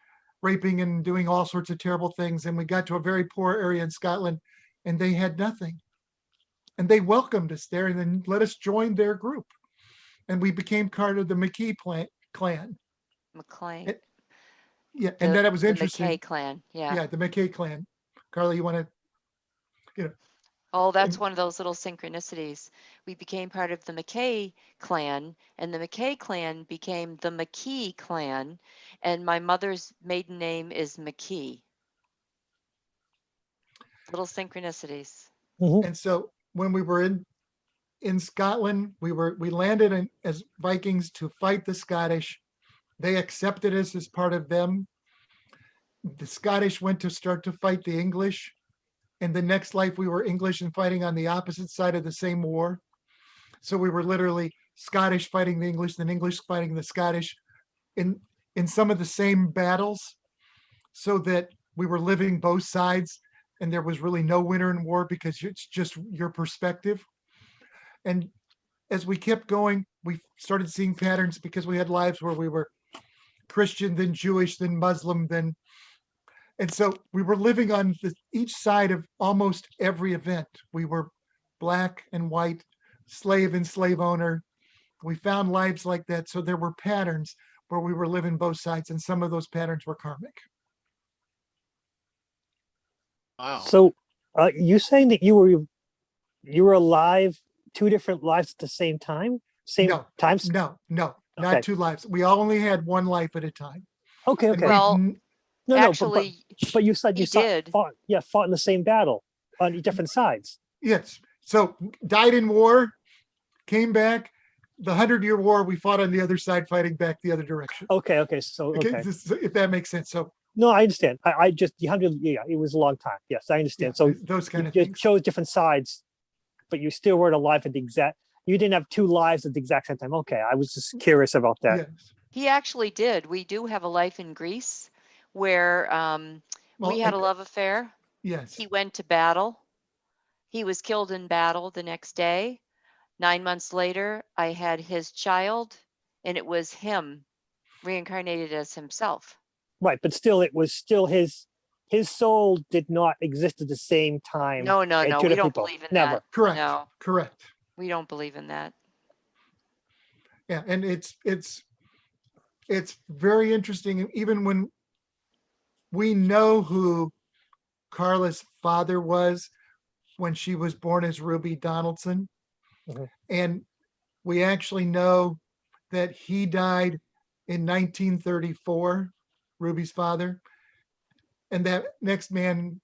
raping and doing all sorts of terrible things. And we got to a very poor area in Scotland and they had nothing. And they welcomed us there and then let us join their group. And we became part of the McKee clan. McLean. Yeah, and then it was interesting. The McKay clan. Yeah. Yeah, the McKay clan. Carla, you want to, Oh, that's one of those little synchronicities. We became part of the McKay clan, and the McKay clan became the McKee clan, and my mother's maiden name is McKee. Little synchronicities. And so when we were in Scotland, we landed as Vikings to fight the Scottish. They accepted us as part of them. The Scottish went to start to fight the English. And the next life we were English and fighting on the opposite side of the same war. So we were literally Scottish fighting the English, then English fighting the Scottish in some of the same battles, so that we were living both sides and there was really no winner in war because it's just your perspective. And as we kept going, we started seeing patterns because we had lives where we were Christian, then Jewish, then Muslim, and so we were living on each side of almost every event. We were black and white, slave and slave owner. We found lives like that. So there were patterns where we were living both sides, and some of those patterns were karmic. Wow. So you saying that you were alive 2 different lives at the same time? No, not Okay. 2 lives. We only had 1 life at a time. Okay. And Well, No, actually, but you said he you did. fought in the same battle on different sides. Yes. So died in war, came back. The 100-year war, we fought on the other side, fighting back the other direction. Okay. So okay. If that makes sense. So No, I understand. I just the 100. Yeah, it was a long time. Yes, I understand. So those kind of you things. chose different sides, but you still weren't alive at the exact. You didn't have 2 lives at the exact same time. Okay, I was just curious about that. Yes. He actually did. We do have a life in Greece where we had a love affair. Yes. He went to battle. He was killed in battle the next day. 9 months later, I had his child, and it was him reincarnated as himself. Right, but still, it was still his soul did not exist at the same time. No. as 2 We different don't people. believe in Never. that. Correct. No, Correct. we don't believe in that. Yeah, and it's very interesting. Even when we know who Carla's father was when she was born as Ruby Donaldson, and we actually know that he died in 1934, Ruby's father, and that next man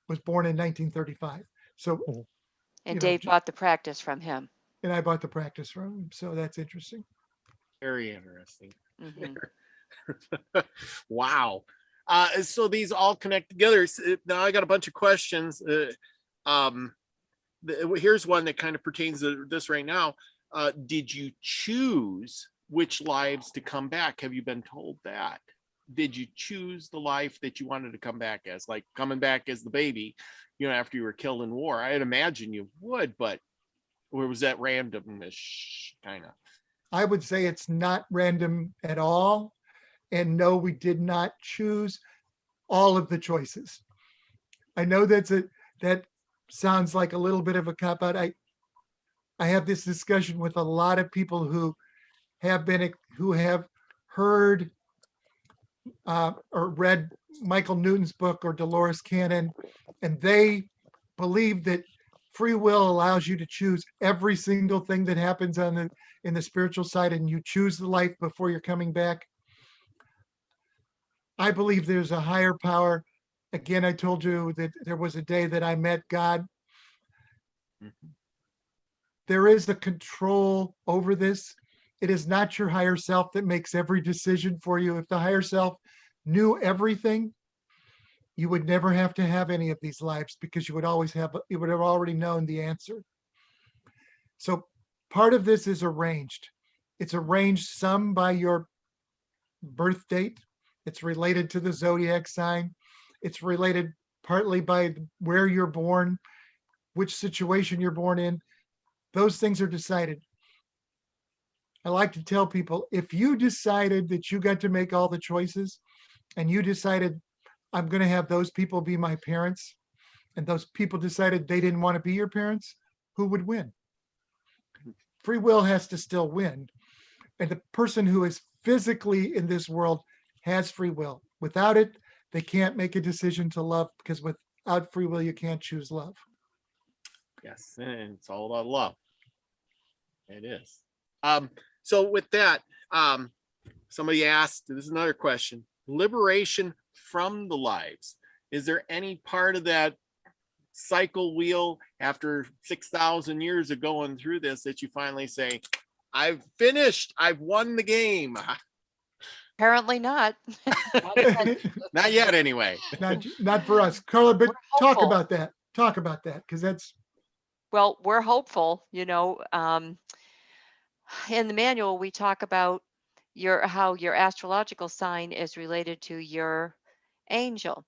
was born in 1935. So, And Dave bought the practice from him. And I bought the practice from him. So that's interesting. Very interesting. Mm-hmm. Wow. So these all connect together. Now I got a bunch of questions. Here's one that kind of pertains to this right now. Did you choose which lives to come back? Have you been told that? Did you choose the life that you wanted to come back as, like coming back as the baby, after you were killed in war? I'd imagine you would, but or was that randomness kind of? I would say it's not random at all. And no, we did not choose all of the choices. I know that sounds like a little bit of a cop out. I have this discussion with a lot of people who have heard or read Michael Newton's book or Dolores Cannon, and they believe that free will allows you to choose every single thing that happens in the spiritual side, and you choose the life before you're coming back. I believe there's a higher power. Again, I told you that there was a day that I met God. There is a control over this. It is not your higher self that makes every decision for you. If the higher self knew everything, you would never have to have any of these lives, because you would have already known the answer. So part of this is arranged. It's arranged some by your birth date. It's related to the zodiac sign. It's related partly by where you're born, which situation you're born in. Those things are decided. I like to tell people, if you decided that you got to make all the choices, and you decided, I'm going to have those people be my parents, and those people decided they didn't want to be your parents, who would win? Free will has to still win. And the person who is physically in this world has free will. Without it, they can't make a decision to love, because without free will, you can't choose love. Yes, and it's all about love. It is. So with that, somebody asked, this is another question, liberation from the lives. Is there any part of that cycle wheel after 6,000 years of going through this that you finally say, I've finished, I've won the game? Apparently not. Not yet, anyway. Not for us, Carla, but talk hopeful. about that. Talk about that, because that's, Well, we're hopeful, in the manual, we talk about how your astrological sign is related to your angel.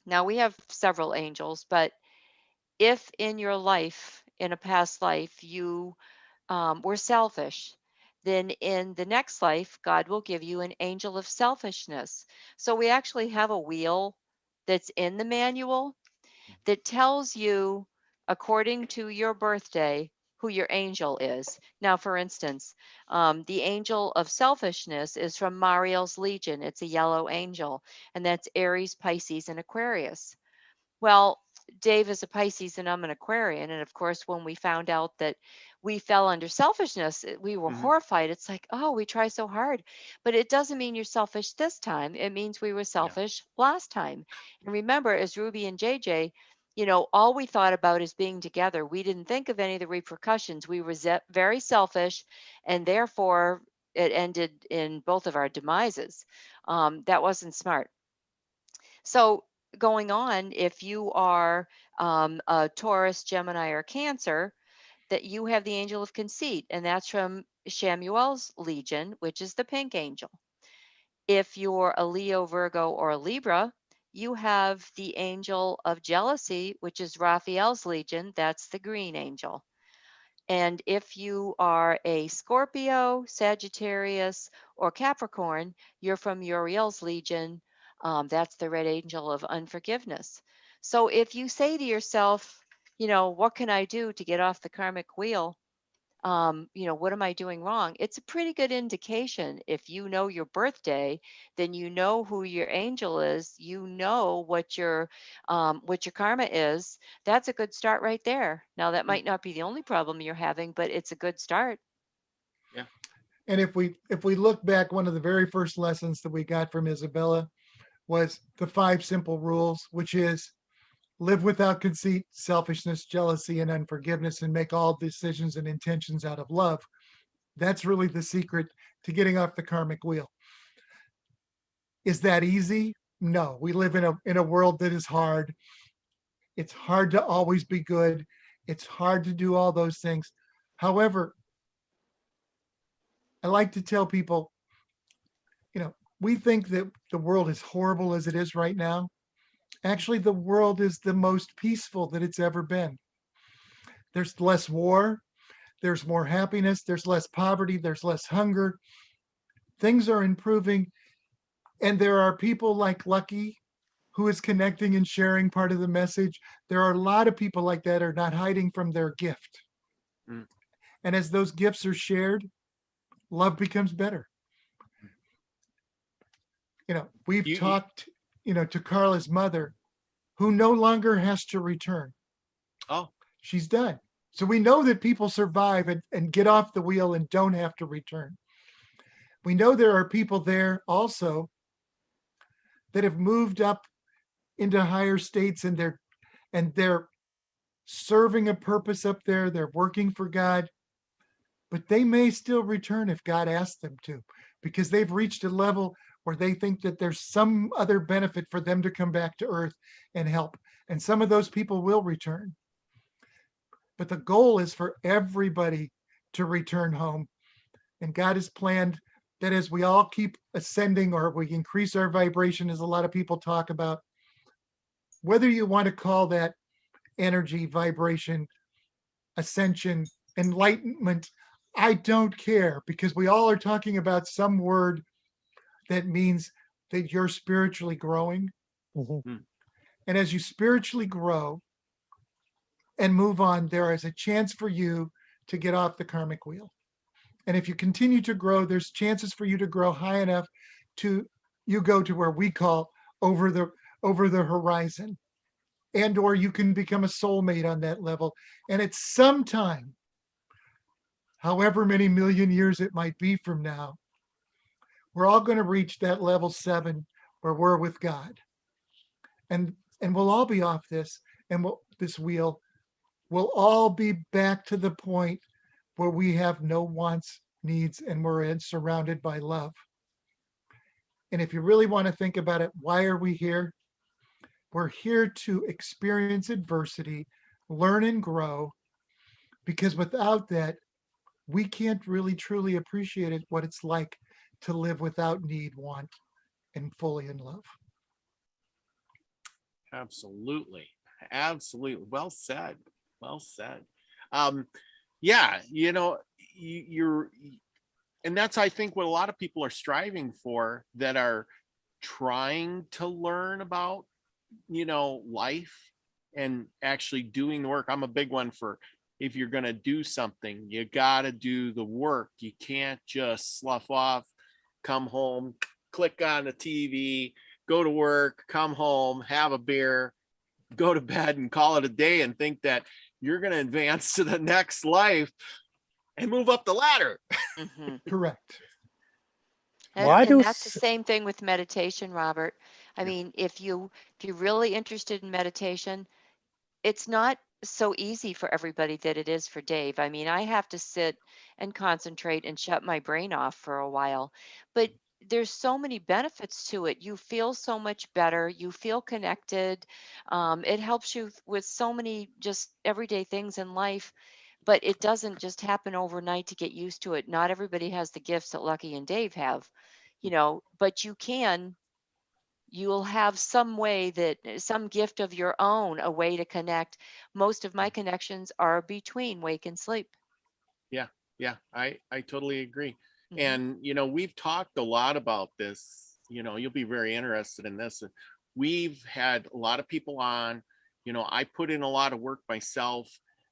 Now, we have several angels, but if in your life, in a past life, you were selfish, then in the next life, God will give you an angel of selfishness. So we actually have a wheel that's in the manual that tells you, according to your birthday, who your angel is. Now, for instance, the angel of selfishness is from Mariel's Legion. It's a yellow angel, and that's Aries, Pisces, and Aquarius. Well, Dave is a Pisces and I'm an Aquarian. And of course, when we found out that we fell under selfishness, we were horrified. It's like, oh, we try so hard. But it doesn't mean you're selfish this time. It means we were selfish last time. And remember, as Ruby and JJ, all we thought about is being together. We didn't think of any of the repercussions. We were very selfish, and therefore it ended in both of our demises. That wasn't smart. So going on, if you are a Taurus, Gemini, or Cancer, that you have the angel of conceit, and that's from Shamuel's Legion, which is the pink angel. If you're a Leo, Virgo, or a Libra, you have the angel of jealousy, which is Raphael's Legion. That's the green angel. And if you are a Scorpio, Sagittarius, or Capricorn, you're from Uriel's Legion. That's the red angel of unforgiveness. So if you say to yourself, what can I do to get off the karmic wheel? What am I doing wrong? It's a pretty good indication. If you know your birthday, then you know who your angel is. You know what your karma is. That's a good start right there. Now, that might not be the only problem you're having, but it's a good start. Yeah. and if we look back, one of the very first lessons that we got from Isabella was the 5 simple rules, which is live without conceit, selfishness, jealousy, and unforgiveness, and make all decisions and intentions out of love. That's really the secret to getting off the karmic wheel. Is that easy? No. We live in a world that is hard. It's hard to always be good. It's hard to do all those things. However, I like to tell people, we think that the world is horrible as it is right now. Actually, the world is the most peaceful that it's ever been. There's less war, there's more happiness, there's less poverty, there's less hunger. Things are improving. And there are people like Lucky, who is connecting and sharing part of the message. There are a lot of people like that are not hiding from their gift. And as those gifts are shared, love becomes better. We've You- talked, to Carla's mother, who no longer has to return. Oh, She's done. So we know that people survive and get off the wheel and don't have to return. We know there are people there also that have moved up into higher states, and they're serving a purpose up there. They're working for God, but they may still return if God asks them to, because they've reached a level where they think that there's some other benefit for them to come back to earth and help. And some of those people will return. But the goal is for everybody to return home. And God has planned that as we all keep ascending, or we increase our vibration, as a lot of people talk about, whether you want to call that energy, vibration, ascension, enlightenment, I don't care, because we all are talking about some word that means that you're spiritually growing. Mhm. And as you spiritually grow and move on, there is a chance for you to get off the karmic wheel. And if you continue to grow, there's chances for you to grow high enough to you go to where we call over the horizon. And or you can become a soulmate on that level. And at some time, however many million years it might be from now, we're all going to reach that level 7 where we're with God. And we'll all be off this, and this wheel. We'll all be back to the point where we have no wants, needs, and we're surrounded by love. And if you really want to think about it, why are we here? We're here to experience adversity, learn and grow, because without that, we can't really truly appreciate it, what it's like to live without need, want, and fully in love. absolutely. Absolutely. Well said. Well said. Yeah, you're, and that's, I think, what a lot of people are striving for, that are trying to learn about, life and actually doing the work. I'm a big one for, if you're going to do something, you got to do the work. You can't just slough off, come home, click on the TV, go to work, come home, have a beer, go to bed, and call it a day, and think that you're going to advance to the next life and move up the ladder. hmm Correct. Why And do that's the same thing with meditation, Robert. I Yeah. mean, if you're really interested in meditation, it's not so easy for everybody that it is for Dave. I mean, I have to sit and concentrate and shut my brain off for a while, but there's so many benefits to it. You feel so much better. You feel connected. It helps you with so many just everyday things in life, but it doesn't just happen overnight to get used to it. Not everybody has the gifts that Lucky and Dave have, but you'll have some way that some gift of your own, a way to connect. Most of my connections are between wake and sleep. Yeah, I totally agree. Mhm. And we've talked a lot about this. You'll be very interested in this. We've had a lot of people on. I put in a lot of work myself,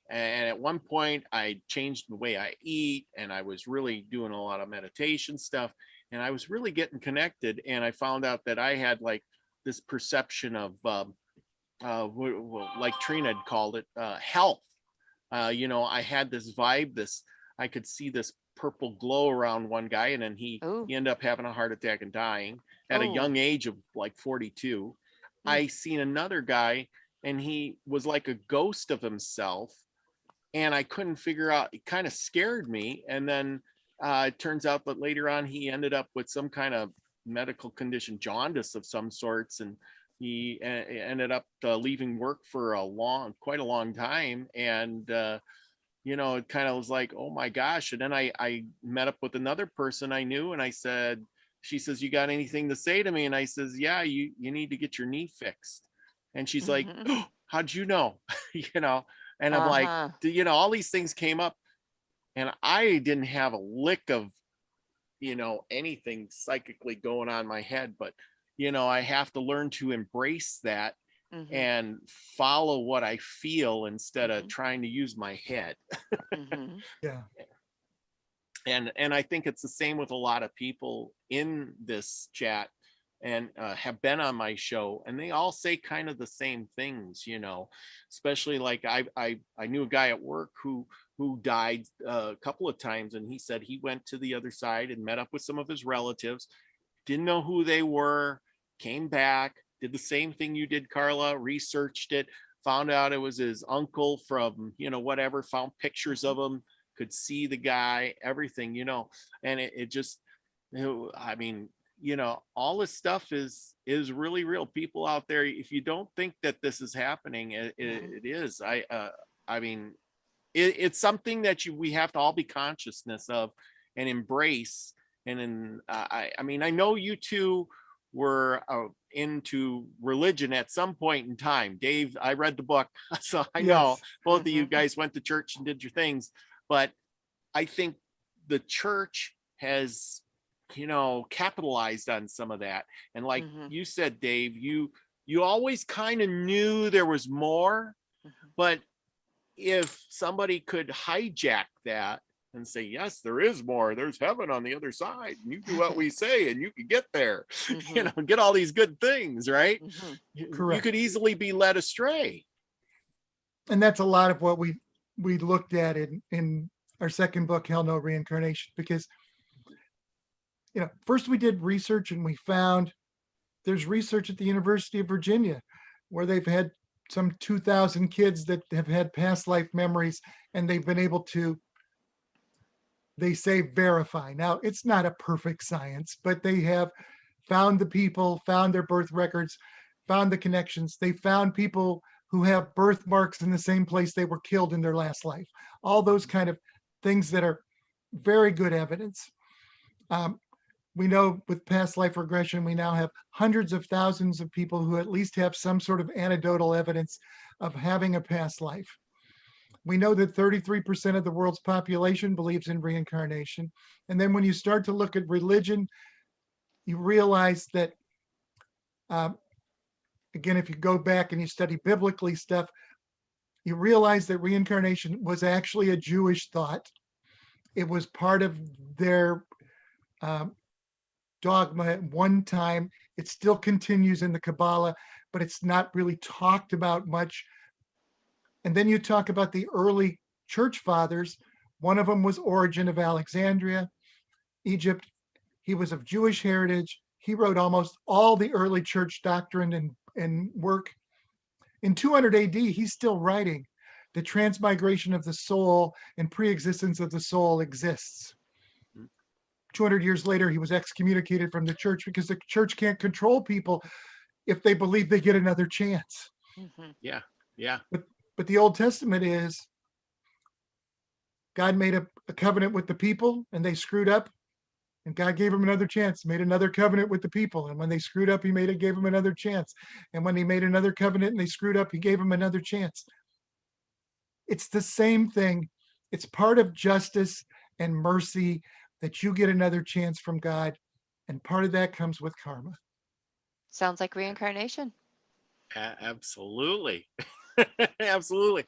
and at one point I changed the way I eat, and I was really doing a lot of meditation stuff, and I was really getting connected. And I found out that I had like this perception of like Trina had called it, health. I had this vibe, I could see this purple glow around one guy, and then he Oh, ended up having a heart attack and dying at a oh, young age of like 42. Mm. I seen another guy, and he was like a ghost of himself, and I couldn't figure out, it kind of scared me. And then it turns out that later on he ended up with some kind of medical condition, jaundice of some sorts, and he ended up leaving work for quite a long time. And it kind of was like, oh my gosh. And then I met up with another person I knew, and she says, you got anything to say to me? And I says, yeah, you need to get your knee fixed. And she's like, mhm, oh, how'd you know? And I'm like, uh-huh. all these things came up, and I didn't have a lick of, anything psychically going on in my head, but, I have to learn to embrace that Mhm. and follow what I feel instead of Mhm. trying to use my head. Mhm. Yeah. And I think it's the same with a lot of people in this chat and have been on my show, and they all say kind of the same things, you know, especially like I knew a guy at work who died a couple of times, and he said he went to the other side and met up with some of his relatives, didn't know who they were, came back, did the same thing you did, Carla, researched it, found out it was his uncle from, you know, whatever, found pictures of him, could see the guy, everything, you know, and it just, you know, I mean, you know, all this stuff is really real. People out there, if you don't think that this is happening, it is. I mean, it's something that we have to all be consciousness of and embrace. And I mean, I know you two were into religion at some point in time. Dave, I read the book, so I know Yes. both of you Mhm. guys went to church and did your things. But I think the church has, you know, capitalized on some of that. And like Mhm. you said, Dave, you always kind of knew there was more, Mhm. but if somebody could hijack that and say, yes, there is more, there's heaven on the other side, and you do what we say and you can get there, you know, Mhm. get all these good things, right? Mhm. You Correct. could easily be led astray. And that's a lot of what we looked at in our second book, Hell No Reincarnation, because, you know, first we did research and we found there's research at the University of Virginia where they've had some 2,000 kids that have had past life memories, and they've been able to, they say, verify. Now, it's not a perfect science, but they have found the people, found their birth records, found the connections. They found people who have birthmarks in the same place they were killed in their last life. All those kind of things that are very good evidence. Um, we know with past life regression, we now have hundreds of thousands of people who at least have some sort of anecdotal evidence of having a past life. We know that 33% of the world's population believes in reincarnation. And then when you start to look at religion, you realize that, um, again, if you go back and you study biblically stuff, you realize that reincarnation was actually a Jewish thought. It was part of their um, dogma at one time. It still continues in the Kabbalah, but it's not really talked about much. And then you talk about the early church fathers. One of them was Origen of Alexandria, Egypt. He was of Jewish heritage. He wrote almost all the early church doctrine and work. In 200 AD, he's still writing. The transmigration of the soul and pre-existence of the soul exists. 200 years later, he was excommunicated from the church because the church can't control people if they believe they get another chance. Mhm. Yeah. Yeah. But the Old Testament is God made a covenant with the people and they screwed up, and God gave them another chance, made another covenant with the people. And when they screwed up, gave them another chance. And when he made another covenant and they screwed up, he gave them another chance. It's the same thing. It's part of justice and mercy that you get another chance from God. And part of that comes with karma. Sounds like reincarnation. Absolutely. Absolutely.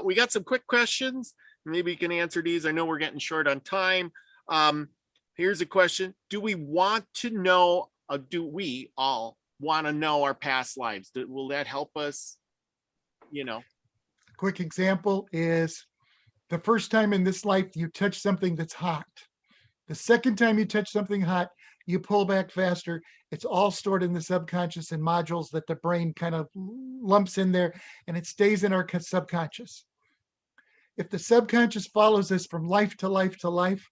We got some quick questions. Maybe you can answer these. I know we're getting short on time. Here's a question. Do we want to know, do we all want to know our past lives? Will that help us? You know, Quick example is the first time in this life you touch something that's hot. The second time you touch something hot, you pull back faster. It's all stored in the subconscious in modules that the brain kind of lumps in there, and it stays in our subconscious. If the subconscious follows us from life to life to life,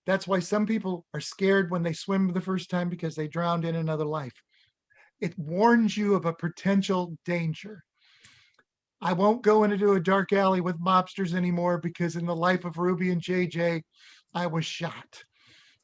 that's why some people are scared when they swim the first time because they drowned in another life. It warns you of a potential danger. I won't go into a dark alley with mobsters anymore because in the life of Ruby and JJ, I was shot.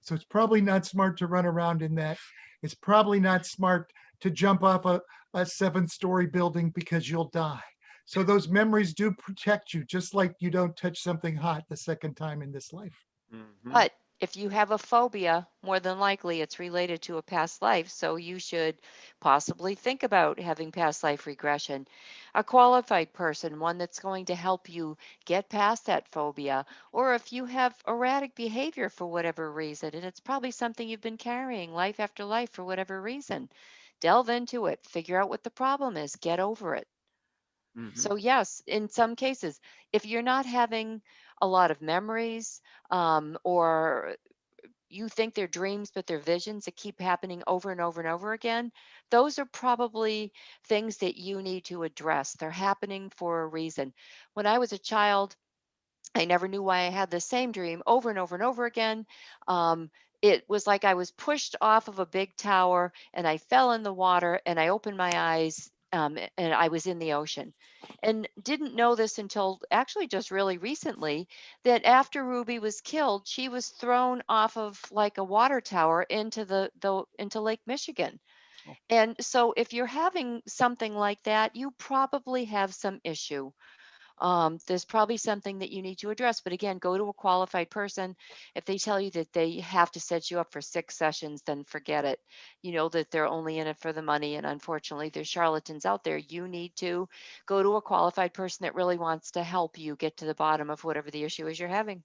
So it's probably not smart to run around in that. It's probably not smart to jump off a 7-story building because you'll die. So those memories do protect you, just like you don't touch something hot the second time in this life. mhm. But if you have a phobia, more than likely it's related to a past life. So you should possibly think about having past life regression. A qualified person, one that's going to help you get past that phobia. Or if you have erratic behavior for whatever reason, and it's probably something you've been carrying life after life for whatever reason, delve into it, figure out what the problem is, get over it. Mhm. So, yes, in some cases, if you're not having a lot of memories, or you think they're dreams, but they're visions that keep happening over and over and over again, those are probably things that you need to address. They're happening for a reason. When I was a child, I never knew why I had the same dream over and over and over again. Um, it was like I was pushed off of a big tower and I fell in the water and I opened my eyes, and I was in the ocean. And didn't know this until actually just really recently, that after Ruby was killed, she was thrown off of like a water tower into the into Lake Michigan. Oh, And so if you're having something like that, you probably have some issue. There's probably something that you need to address. But again, go to a qualified person. If they tell you that they have to set you up for 6 sessions, then forget it. You know that they're only in it for the money. And unfortunately, there's charlatans out there. You need to go to a qualified person that really wants to help you get to the bottom of whatever the issue is you're having.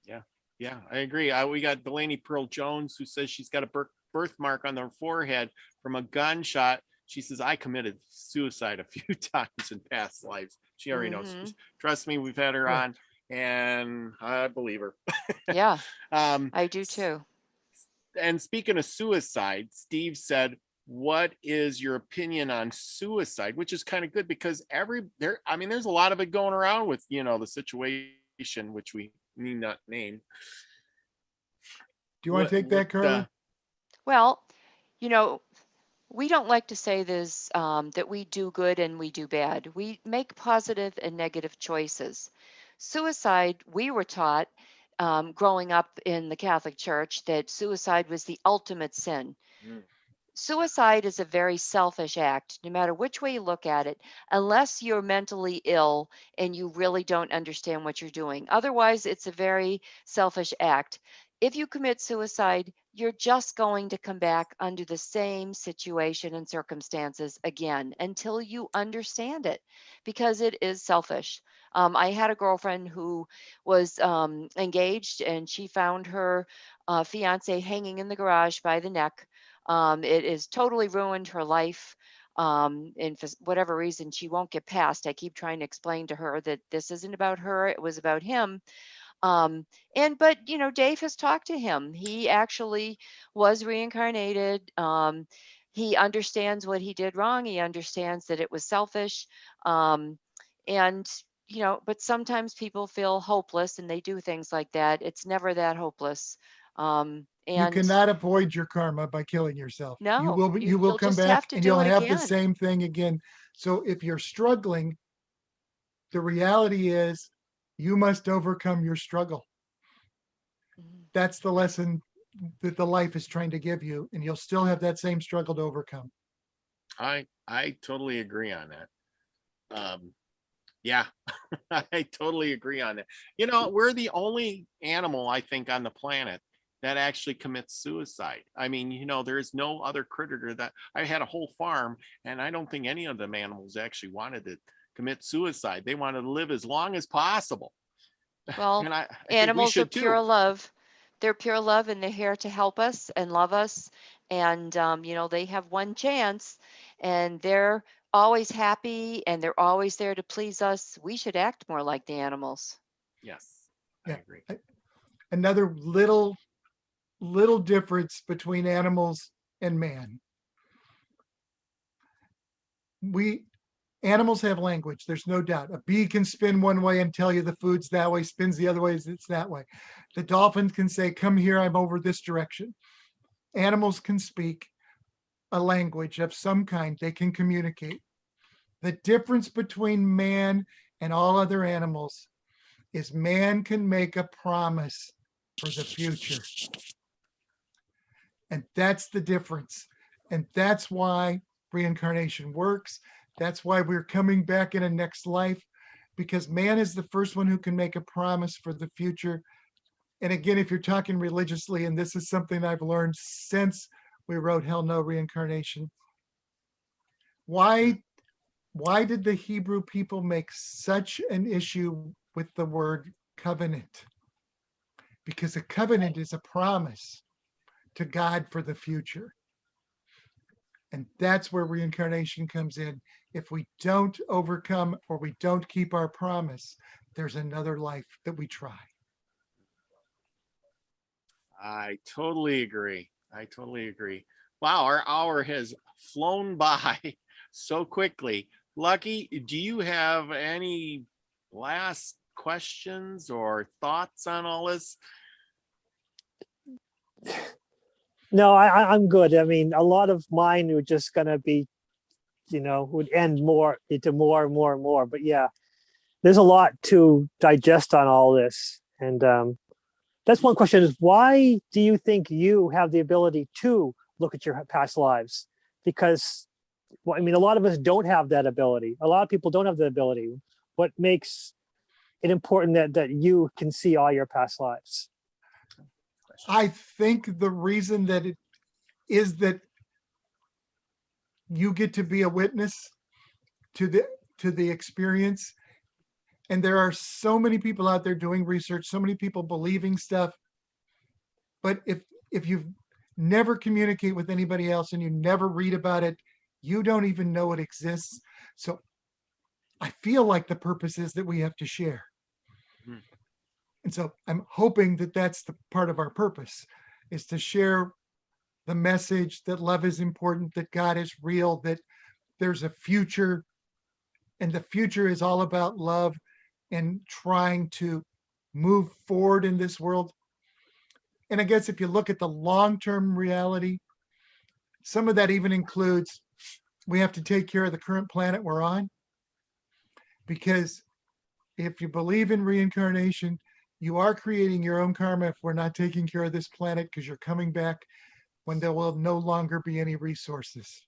yeah. Yeah, I agree. We got Delaney Pearl Jones, who says she's got a birthmark on her forehead from a gunshot. She says, I committed suicide a few times in past lives. She already knows. Hmm. Trust me, we've had her Correct. on, and I believe her. Yeah, um, I do too. and speaking of suicide, Steve said, what is your opinion on suicide? Which is kind of good because there's a lot of it going around with, the situation, which we need not name. Do you want to take that, Carla? Well, you know, we don't like to say this, that we do good and we do bad. We make positive and negative choices. Suicide, we were taught, growing up in the Catholic Church, that suicide was the ultimate sin. Mm. Suicide is a very selfish act, no matter which way you look at it, unless you're mentally ill and you really don't understand what you're doing. Otherwise, it's a very selfish act. If you commit suicide, you're just going to come back under the same situation and circumstances again until you understand it, because it is selfish. I had a girlfriend who was engaged, and she found her fiance hanging in the garage by the neck. It has totally ruined her life. And for whatever reason, she won't get past. I keep trying to explain to her that this isn't about her, it was about him. But Dave has talked to him. He actually was reincarnated. He understands what he did wrong. He understands that it was selfish. Um, and but sometimes people feel hopeless and they do things like that. It's never that hopeless. You And cannot avoid your karma by killing yourself. no, You will you'll come just back have to and do you'll it have the again. same thing again. So if you're struggling, the reality is you must overcome your struggle. Mhm. That's the lesson that the life is trying to give you, and you'll still have that same struggle to overcome. I totally agree on that. Yeah, I totally agree on that. We're the only animal, I think, on the planet that actually commits suicide. I mean, there's no other critter that I had a whole farm, and I don't think any of them animals actually wanted to commit suicide. They wanted to live as long as possible. Well, And I think we animals are should pure too. love. They're pure love and they're here to help us and love us. And, they have one chance and they're always happy and they're always there to please us. We should act more like the animals. Yes, I Yeah. agree. Another little difference between animals and man. Animals have language, there's no doubt. A bee can spin one way and tell you the food's that way, spins the other way, it's that way. The dolphin can say, come here, I'm over this direction. Animals can speak a language of some kind, they can communicate. The difference between man and all other animals is man can make a promise for the future. And that's the difference. And that's why reincarnation works. That's why we're coming back in a next life, because man is the first one who can make a promise for the future. And again, if you're talking religiously, and this is something I've learned since we wrote Hell No Reincarnation, why did the Hebrew people make such an issue with the word covenant? Because a covenant is a promise to God for the future. And that's where reincarnation comes in. If we don't overcome or we don't keep our promise, there's another life that we try. I totally agree. I totally agree. Wow, our hour has flown by so quickly. Lucky, do you have any last questions or thoughts on all this? No, I'm good. I mean, a lot of mine were just gonna be, would end more into more and more and more. But yeah, there's a lot to digest on all this. And that's one question is, why do you think you have the ability to look at your past lives? Because, well, I mean, a lot of us don't have that ability. A lot of people don't have that ability. What makes it important that you can see all your past lives? I think the reason that it is that you get to be a witness to the experience. And there are so many people out there doing research, so many people believing stuff. But if you never communicate with anybody else and you never read about it, you don't even know it exists. So I feel like the purpose is that we have to share. And so I'm hoping that that's the part of our purpose, is to share the message that love is important, that God is real, that there's a future, and the future is all about love and trying to move forward in this world. And I guess if you look at the long-term reality, some of that even includes we have to take care of the current planet we're on. Because if you believe in reincarnation, you are creating your own karma if we're not taking care of this planet, because you're coming back when there will no longer be any resources.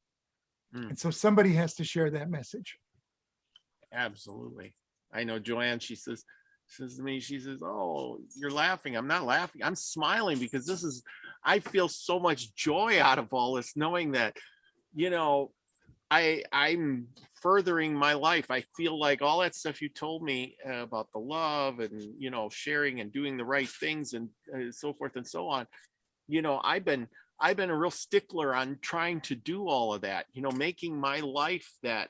And so somebody has to share that message. Absolutely. I know Joanne, she says to me, she says, "Oh, you're laughing." I'm not laughing. I'm smiling because I feel so much joy out of all this, knowing that, I'm furthering my life. I feel like all that stuff you told me about the love and, sharing and doing the right things and so forth and so on. I've been a real stickler on trying to do all of that, making my life that,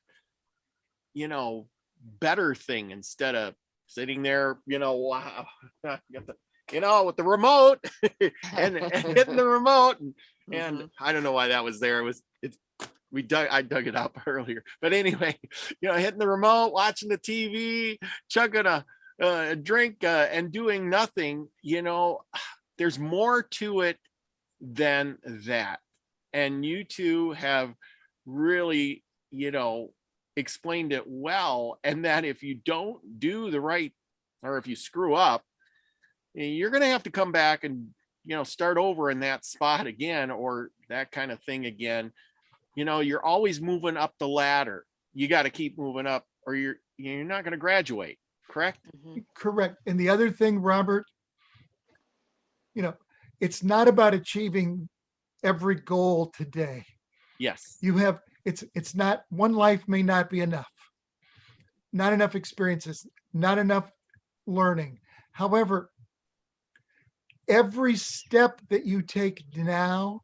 better thing instead of sitting there, wow, with the remote and hitting the remote and I don't know why that was there. I dug it up earlier, but anyway, hitting the remote, watching the TV, chugging a drink and doing nothing. There's more to it than that. And you two have really, explained it well. And that if you don't do the right, or if you screw up, you're going to have to come back and, start over in that spot again, or that kind of thing again. You're always moving up the ladder. You got to keep moving up or you're not going to graduate. Correct? Correct. And the other thing, Robert, it's not about achieving every goal today. Yes. It's not, one life may not be enough. Not enough experiences, not enough learning. However, every step that you take now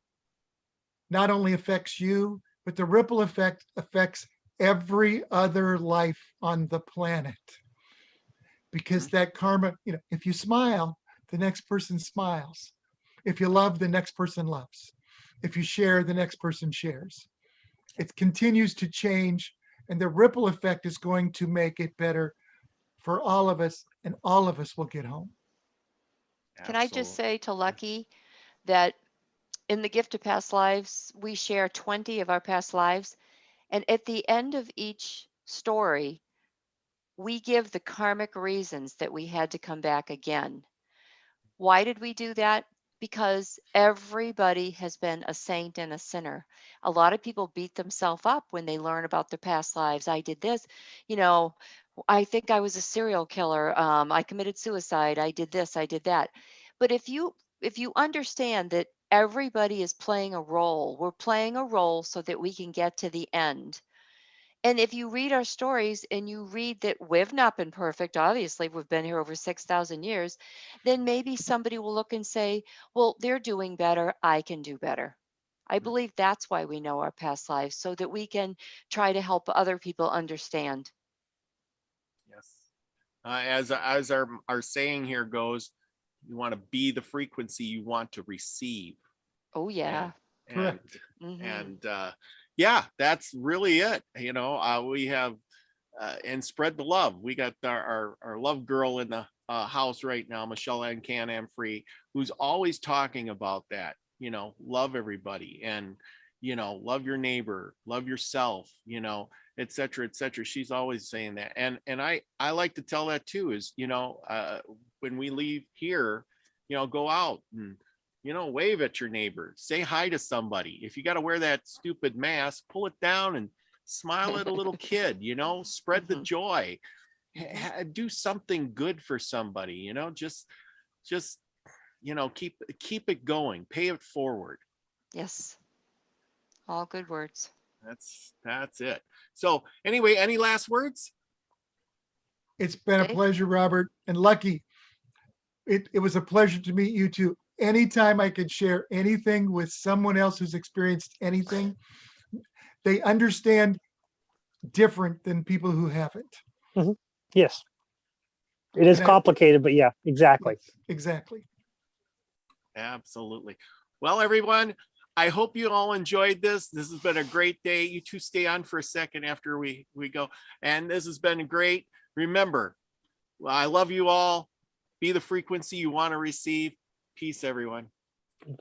not only affects you, but the ripple effect affects every other life on the planet. Because that karma, if you smile, the next person smiles. If you love, the next person loves. If you share, the next person shares. It continues to change, and the ripple effect is going to make it better for all of us, and all of us will get home. Can I just say to Lucky that in the gift of past lives, we share 20 of our past lives. And at the end of each story, we give the karmic reasons that we had to come back again. Why did we do that? Because everybody has been a saint and a sinner. A lot of people beat themselves up when they learn about their past lives. I did this, I think I was a serial killer. I committed suicide. I did this, I did that. But if you understand that everybody is playing a role, we're playing a role so that we can get to the end. And if you read our stories and you read that we've not been perfect, obviously, we've been here over 6,000 years, then maybe somebody will look and say, well, they're doing better. I can do better. I believe that's why we know our past lives, so that we can try to help other people understand. Yes. As our saying here goes, you want to be the frequency you want to receive. Oh, yeah. And Correct. and yeah, that's really it. We have and spread the love. We got our love girl in the house right now, Michelle Ann Can Free, who's always talking about that. Love everybody, and love your neighbor, love yourself, et cetera, et cetera. She's always saying that. And I like to tell that too, is, when we leave here, go out and, wave at your neighbor, say hi to somebody. If you got to wear that stupid mask, pull it down and smile at a little kid, spread the joy, do something good for somebody, just, keep it going, pay it forward. Yes. All good words. That's it. So anyway, any last words? It's been a Dave? pleasure, Robert, and Lucky. It was a pleasure to meet you too. Anytime I could share anything with someone else who's experienced anything, they understand different than people who haven't. Yes. It is And complicated, but yeah, exactly. yes, exactly. Absolutely. Well, everyone, I hope you all enjoyed this. This has been a great day. You two stay on for a second after we go. And this has been great. Remember, I love you all. Be the frequency you want to receive. Peace, everyone.